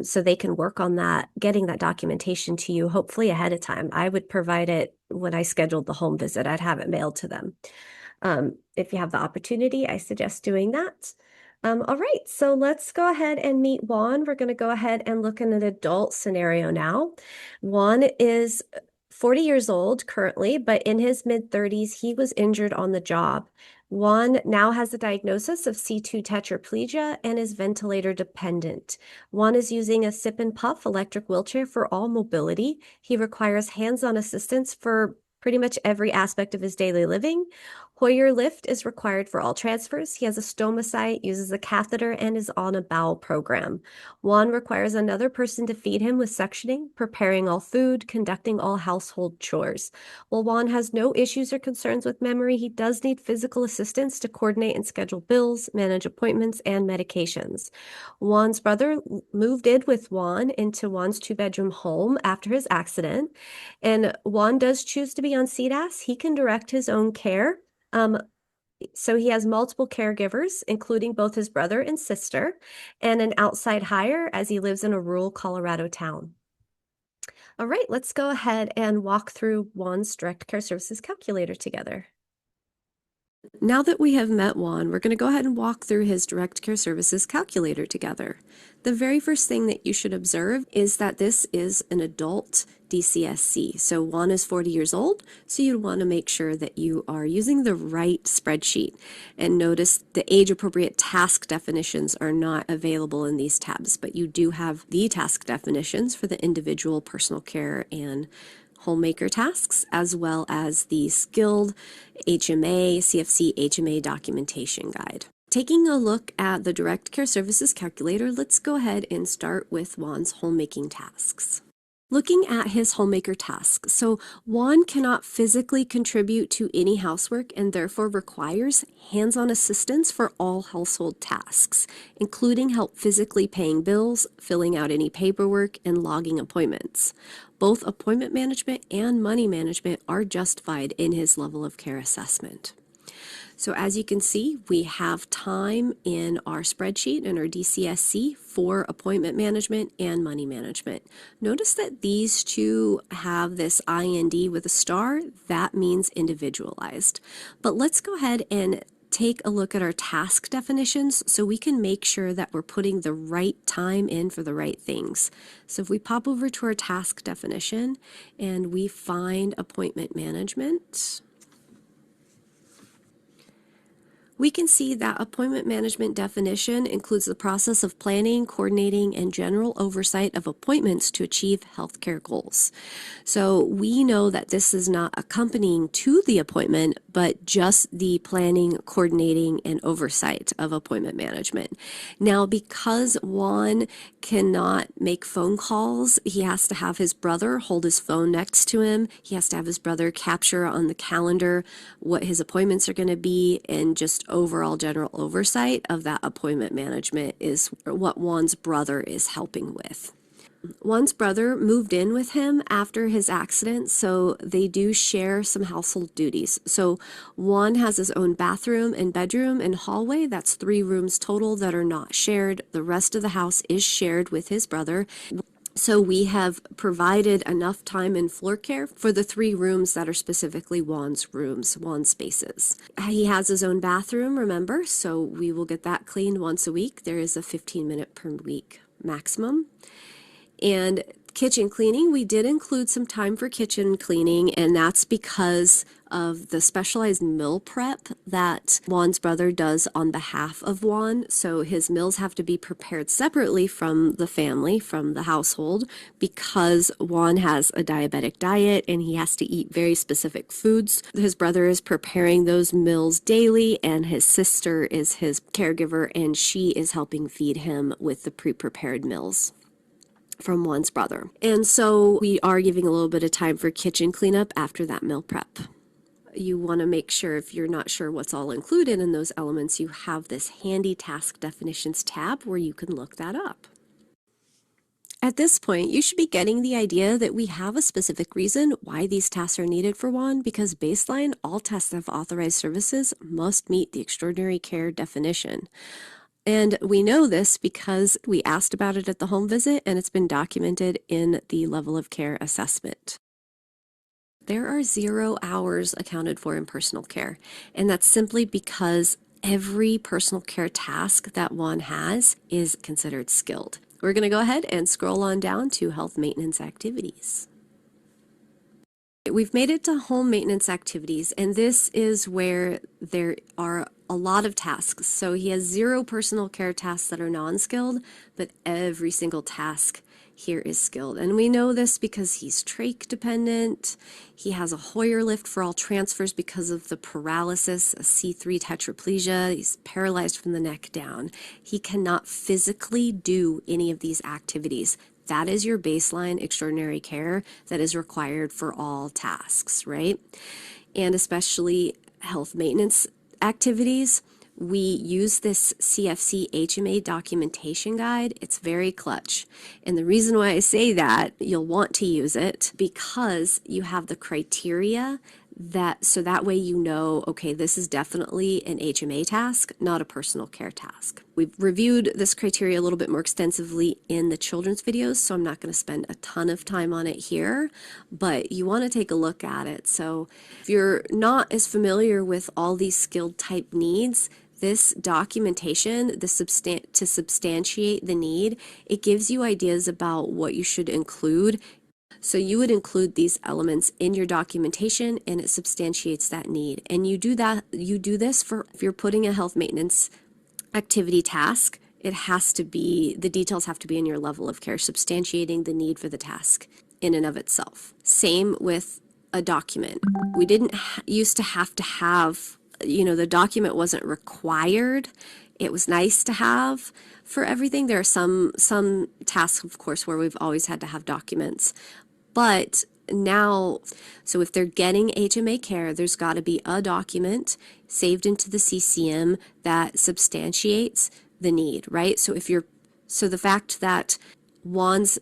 so they can work on that, getting that documentation to you, hopefully ahead of time. I would provide it when I scheduled the home visit. I'd have it mailed to them. If you have the opportunity, I suggest doing that. All right, so let's go ahead and meet Juan. We're going to go ahead and look at an adult scenario now. Juan is 40 years old currently, but in his mid-30s, he was injured on the job. Juan now has a diagnosis of C2 tetraplegia and is ventilator dependent. Juan is using a sip and puff electric wheelchair for all mobility. He requires hands-on assistance for pretty much every aspect of his daily living. Hoyer lift is required for all transfers. He has a stomacite, uses a catheter, and is on a bowel program. Juan requires another person to feed him with suctioning, preparing all food, conducting all household chores. While Juan has no issues or concerns with memory, he does need physical assistance to coordinate and schedule bills, manage appointments, and medications. Juan's brother moved in with Juan into Juan's 2-bedroom home after his accident, and Juan does choose to be on CDAS. He can direct his own care. So he has multiple caregivers, including both his brother and sister, and an outside hire as he lives in a rural Colorado town. All right, let's go ahead and walk through Juan's direct care services calculator together. Now that we have met Juan, we're going to go ahead and walk through his direct care services calculator together. The very first thing that you should observe is that this is an adult DCSC. So Juan is 40 years old, so you'd want to make sure that you are using the right spreadsheet. And notice the age-appropriate task definitions are not available in these tabs, but you do have the task definitions for the individual personal care and homemaker tasks, as well as the skilled HMA, CFC HMA documentation guide. Taking a look at the direct care services calculator, let's go ahead and start with Juan's homemaking tasks. Looking at his homemaker tasks, so Juan cannot physically contribute to any housework and therefore requires hands-on assistance for all household tasks, including help physically paying bills, filling out any paperwork, and logging appointments. Both appointment management and money management are justified in his level of care assessment. So as you can see, we have time in our spreadsheet in our DCSC for appointment management and money management. Notice that these two have this IND with a star. That means individualized. But let's go ahead and take a look at our task definitions so we can make sure that we're putting the right time in for the right things. So if we pop over to our task definition and we find appointment management, we can see that appointment management definition includes the process of planning, coordinating, and general oversight of appointments to achieve healthcare goals. So we know that this is not accompanying to the appointment, but just the planning, coordinating, and oversight of appointment management. Now, because Juan cannot make phone calls, he has to have his brother hold his phone next to him. He has to have his brother capture on the calendar what his appointments are going to be, and just overall general oversight of that appointment management is what Juan's brother is helping with. Juan's brother moved in with him after his accident, so they do share some household duties. So Juan has his own bathroom and bedroom and hallway. That's 3 rooms total that are not shared. The rest of the house is shared with his brother. So we have provided enough time in floor care for the 3 rooms that are specifically Juan's rooms, Juan's spaces. He has his own bathroom, remember, so we will get that cleaned once a week. There is a 15-minute per week maximum. And kitchen cleaning, we did include some time for kitchen cleaning, and that's because of the specialized meal prep that Juan's brother does on behalf of Juan. So his meals have to be prepared separately from the family, from the household, because Juan has a diabetic diet and he has to eat very specific foods. His brother is preparing those meals daily, and his sister is his caregiver, and she is helping feed him with the pre-prepared meals from Juan's brother. And so we are giving a little bit of time for kitchen cleanup after that meal prep. You want to make sure, if you're not sure what's all included in those elements, you have this handy task definitions tab where you can look that up. At this point, you should be getting the idea that we have a specific reason why these tasks are needed for Juan, because baseline, all tests of authorized services must meet the extraordinary care definition. And we know this because we asked about it at the home visit, and it's been documented in the level of care assessment. There are 0 hours accounted for in personal care, and that's simply because every personal care task that Juan has is considered skilled. We're going to go ahead and scroll on down to health maintenance activities. We've made it to home maintenance activities, and this is where there are a lot of tasks. So he has 0 personal care tasks that are non-skilled, but every single task here is skilled. And we know this because he's trach dependent. He has a Hoyer lift for all transfers because of the paralysis, a C3 tetraplegia. He's paralyzed from the neck down. He cannot physically do any of these activities. That is your baseline extraordinary care that is required for all tasks, right? And especially health maintenance activities. We use this CFC HMA documentation guide. It's very clutch. And the reason why I say that, you'll want to use it because you have the criteria So that way you know, okay, this is definitely an HMA task, not a personal care task. We've reviewed this criteria a little bit more extensively in the children's videos, so I'm not going to spend a ton of time on it here, but you want to take a look at it. So if you're not as familiar with all these skilled type needs, this documentation, to substantiate the need, it gives you ideas about what you should include. So you would include these elements in your documentation, and it substantiates that need. And you do this for, if you're putting a health maintenance activity task, the details have to be in your level of care, substantiating the need for the task in and of itself. Same with a document. We didn't used to have, the document wasn't required. It was nice to have for everything. There are some tasks, of course, where we've always had to have documents. But now, so if they're getting HMA care, there's got to be a document saved into the CCM that substantiates the need, right? So the fact that WANS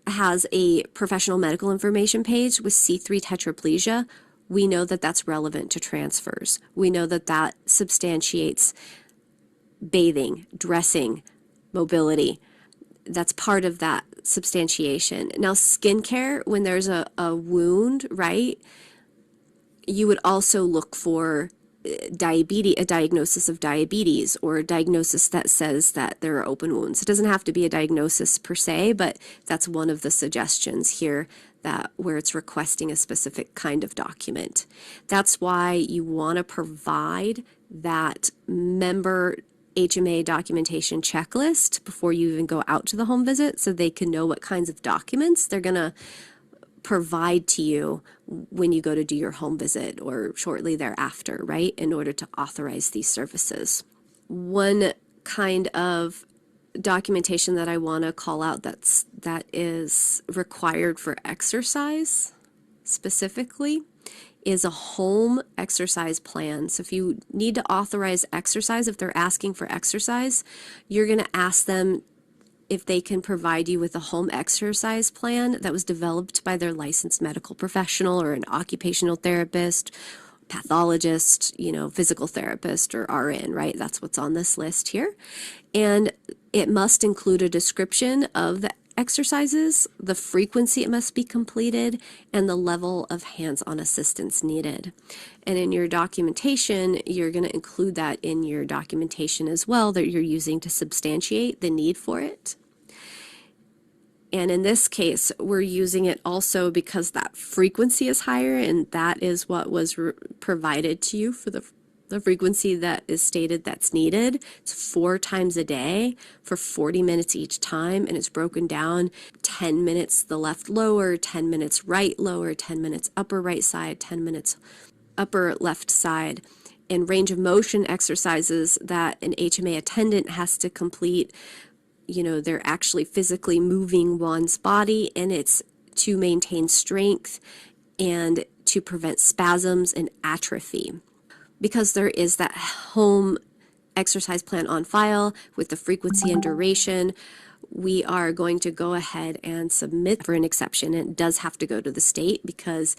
has a professional medical information page with C3 tetraplegia, we know that that's relevant to transfers. We know that that substantiates bathing, dressing, mobility. That's part of that substantiation. Now, skincare, when there's a wound, right, you would also look for a diagnosis of diabetes, or a diagnosis that says that there are open wounds. It doesn't have to be a diagnosis per se, but that's one of the suggestions here, that where it's requesting a specific kind of document. That's why you want to provide that member HMA documentation checklist before you even go out to the home visit, so they can know what kinds of documents they're going to provide to you when you go to do your home visit or shortly thereafter, right, in order to authorize these services. One kind of documentation that I want to call out that is required for exercise specifically is a home exercise plan. So if you need to authorize exercise, if they're asking for exercise, you're going to ask them if they can provide you with a home exercise plan that was developed by their licensed medical professional or an occupational therapist, pathologist, physical therapist, or RN, right? That's what's on this list here. And it must include a description of the exercises, the frequency it must be completed, and the level of hands-on assistance needed. And in your documentation, you're going to include that in your documentation as well, that you're using to substantiate the need for it. And in this case, we're using it also because that frequency is higher, and that is what was provided to you for the frequency that is stated that's needed. It's 4 times a day for 40 minutes each time, and it's broken down 10 minutes the left lower, 10 minutes right lower, 10 minutes upper right side, 10 minutes upper left side. And range of motion exercises that an HMA attendant has to complete, they're actually physically moving one's body, and it's to maintain strength and to prevent spasms and atrophy. Because there is that home exercise plan on file with the frequency and duration, we are going to go ahead and submit for an exception. It does have to go to the state because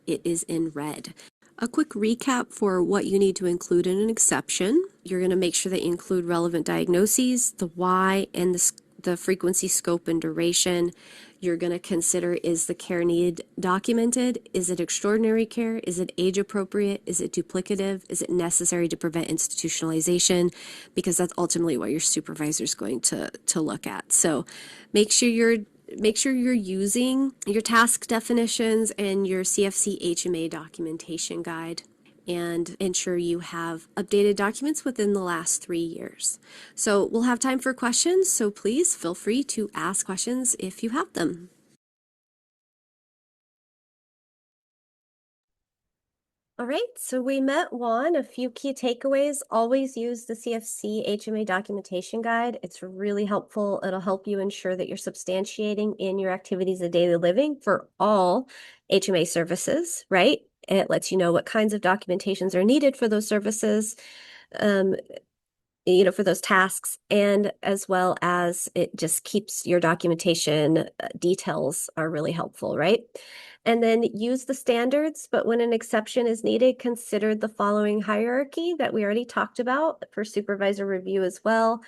it is in red. A quick recap for what you need to include in an exception. You're going to make sure that you include relevant diagnoses, the why, and the frequency, scope, and duration. You're going to consider, is the care need documented? Is it extraordinary care? Is it age appropriate? Is it duplicative? Is it necessary to prevent institutionalization? Because that's ultimately what your supervisor is going to look at. So make sure you're using your task definitions and your CFC HMA documentation guide, and ensure you have updated documents within the last 3 years. So we'll have time for questions, so please feel free to ask questions if you have them. All right, so we met Juan. A few key takeaways: always use the CFC HMA documentation guide. It's really helpful. It'll help you ensure that you're substantiating in your activities of daily living for all HMA services, right? It lets you know what kinds of documentations are needed for those services. for those tasks, and as well as it just keeps your documentation details are really helpful, right? And then use the standards, but when an exception is needed, consider the following hierarchy that we already talked about for supervisor review as well.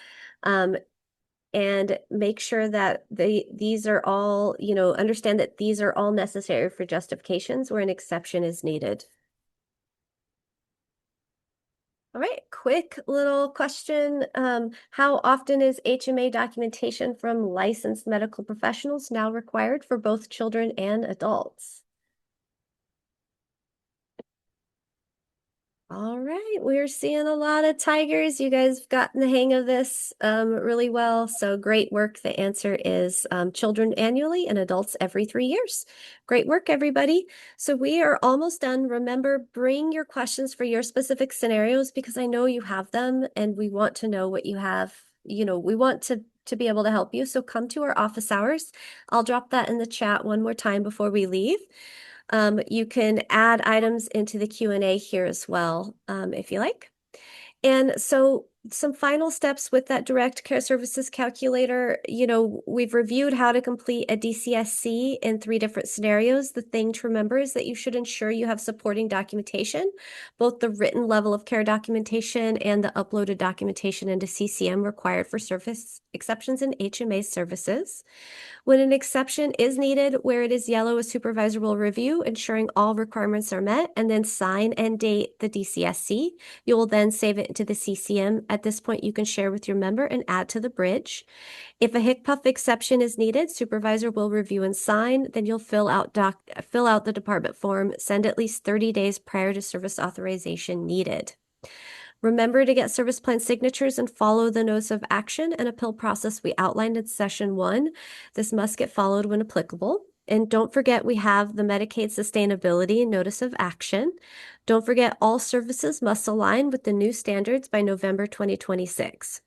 And make sure that these are all, understand that these are all necessary for justifications where an exception is needed. All right, quick little question. How often is HMA documentation from licensed medical professionals now required for both children and adults? All right, we're seeing a lot of tigers. You guys have gotten the hang of this really well. So great work. The answer is children annually and adults every 3 years. Great work, everybody. So we are almost done. Remember, bring your questions for your specific scenarios because I know you have them and we want to know what you have. We want to be able to help you. So come to our office hours. I'll drop that in the chat one more time before we leave. You can add items into the Q&A here as well, if you like. And so some final steps with that direct care services calculator, we've reviewed how to complete a DCSC in 3 different scenarios. The thing to remember is that you should ensure you have supporting documentation, both the written level of care documentation and the uploaded documentation into CCM required for service exceptions in HMA services. When an exception is needed, where it is yellow, a supervisor will review, ensuring all requirements are met, and then sign and date the DCSC. You will then save it into the CCM. At this point, you can share with your member and add to the bridge. If a HCPUF exception is needed, supervisor will review and sign. Then you'll fill out the department form, send at least 30 days prior to service authorization needed. Remember to get service plan signatures and follow the notice of action and appeal process we outlined in session 1. This must get followed when applicable. And don't forget, we have the Medicaid Sustainability Notice of Action. Don't forget, all services must align with the new standards by November 2026.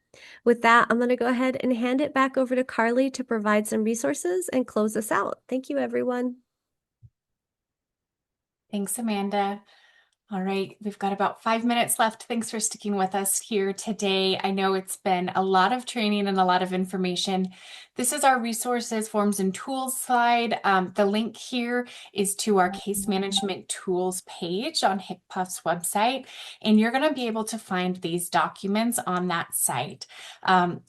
With that, I'm going to go ahead and hand it back over to Carly to provide some resources and close us out. Thank you, everyone. Thanks, Amanda. All right, we've got about 5 minutes left. Thanks for sticking with us here today. I know it's been a lot of training and a lot of information. This is our resources, forms, and tools slide. The link here is to our case management tools page on HCPUF's website, and you're going to be able to find these documents on that site.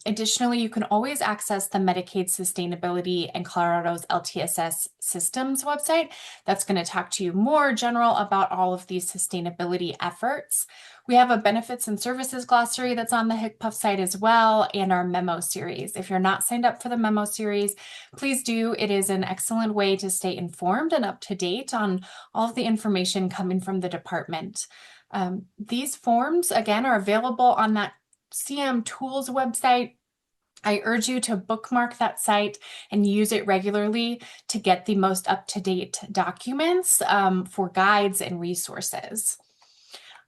Additionally, you can always access the Medicaid Sustainability and Colorado's LTSS systems website. That's going to talk to you more general about all of these sustainability efforts. We have a benefits and services glossary that's on the HCPUF site as well, and our memo series. If you're not signed up for the memo series, please do. It is an excellent way to stay informed and up to date on all of the information coming from the department. These forms, again, are available on that CM Tools website. I urge you to bookmark that site and use it regularly to get the most up-to-date documents for guides and resources.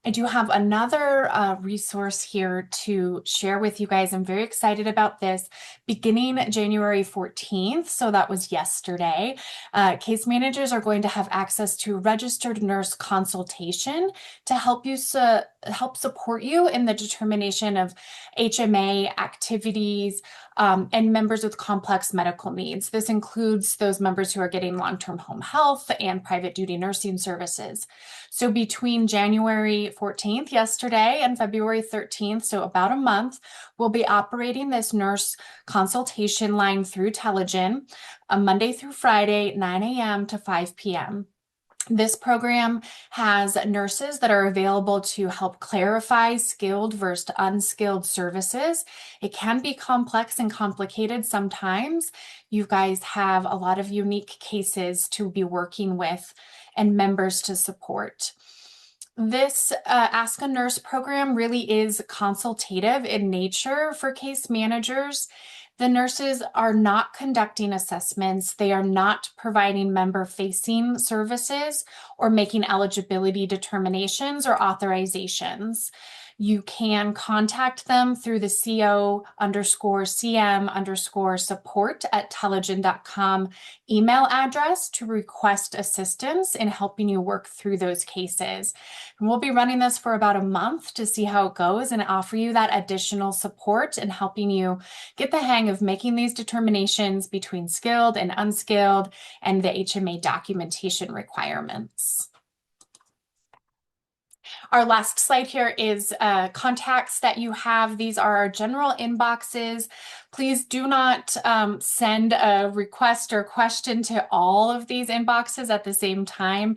I do have another resource here to share with you guys. I'm very excited about this. Beginning January 14th, so that was yesterday, case managers are going to have access to registered nurse consultation to help support you in the determination of HMA activities and members with complex medical needs. This includes those members who are getting long-term home health and private duty nursing services. So between January 14th, yesterday, and February 13th, so about a month, we'll be operating this nurse consultation line through Telegen, Monday through Friday, 9 a.m. to 5 p.m. This program has nurses that are available to help clarify skilled versus unskilled services. It can be complex and complicated sometimes. You guys have a lot of unique cases to be working with and members to support. This Ask a Nurse program really is consultative in nature for case managers. The nurses are not conducting assessments. They are not providing member-facing services or making eligibility determinations or authorizations. You can contact them through the co_cm_support@telegen.com email address to request assistance in helping you work through those cases. And we'll be running this for about a month to see how it goes and offer you that additional support in helping you get the hang of making these determinations between skilled and unskilled and the HMA documentation requirements. Our last slide here is contacts that you have. These are our general inboxes. Please do not send a request or question to all of these inboxes at the same time.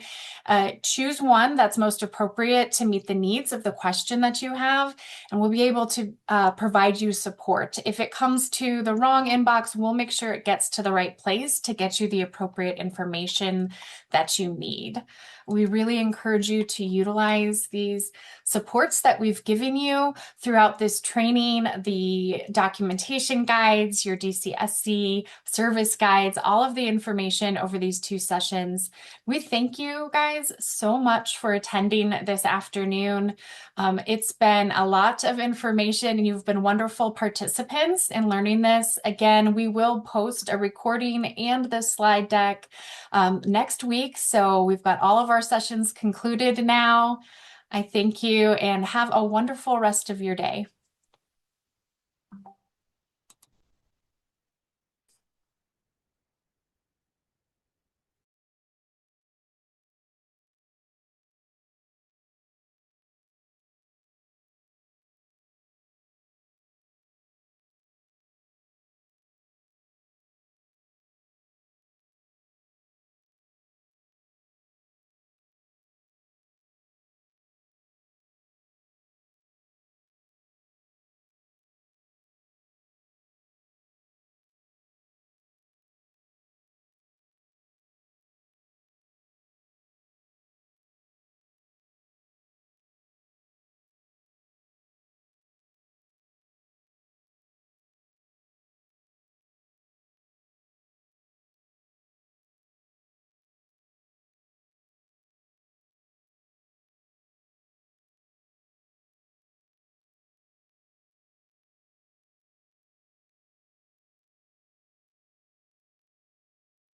Choose one that's most appropriate to meet the needs of the question that you have, and we'll be able to provide you support. If it comes to the wrong inbox, we'll make sure it gets to the right place to get you the appropriate information that you need. We really encourage you to utilize these supports that we've given you throughout this training, the documentation guides, your DCSC service guides, all of the information over these 2 sessions. We thank you guys so much for attending this afternoon. It's been a lot of information and you've been wonderful participants in learning this. Again, we will post a recording and the slide deck next week. So we've got all of our sessions concluded now. I thank you and have a wonderful rest of your day.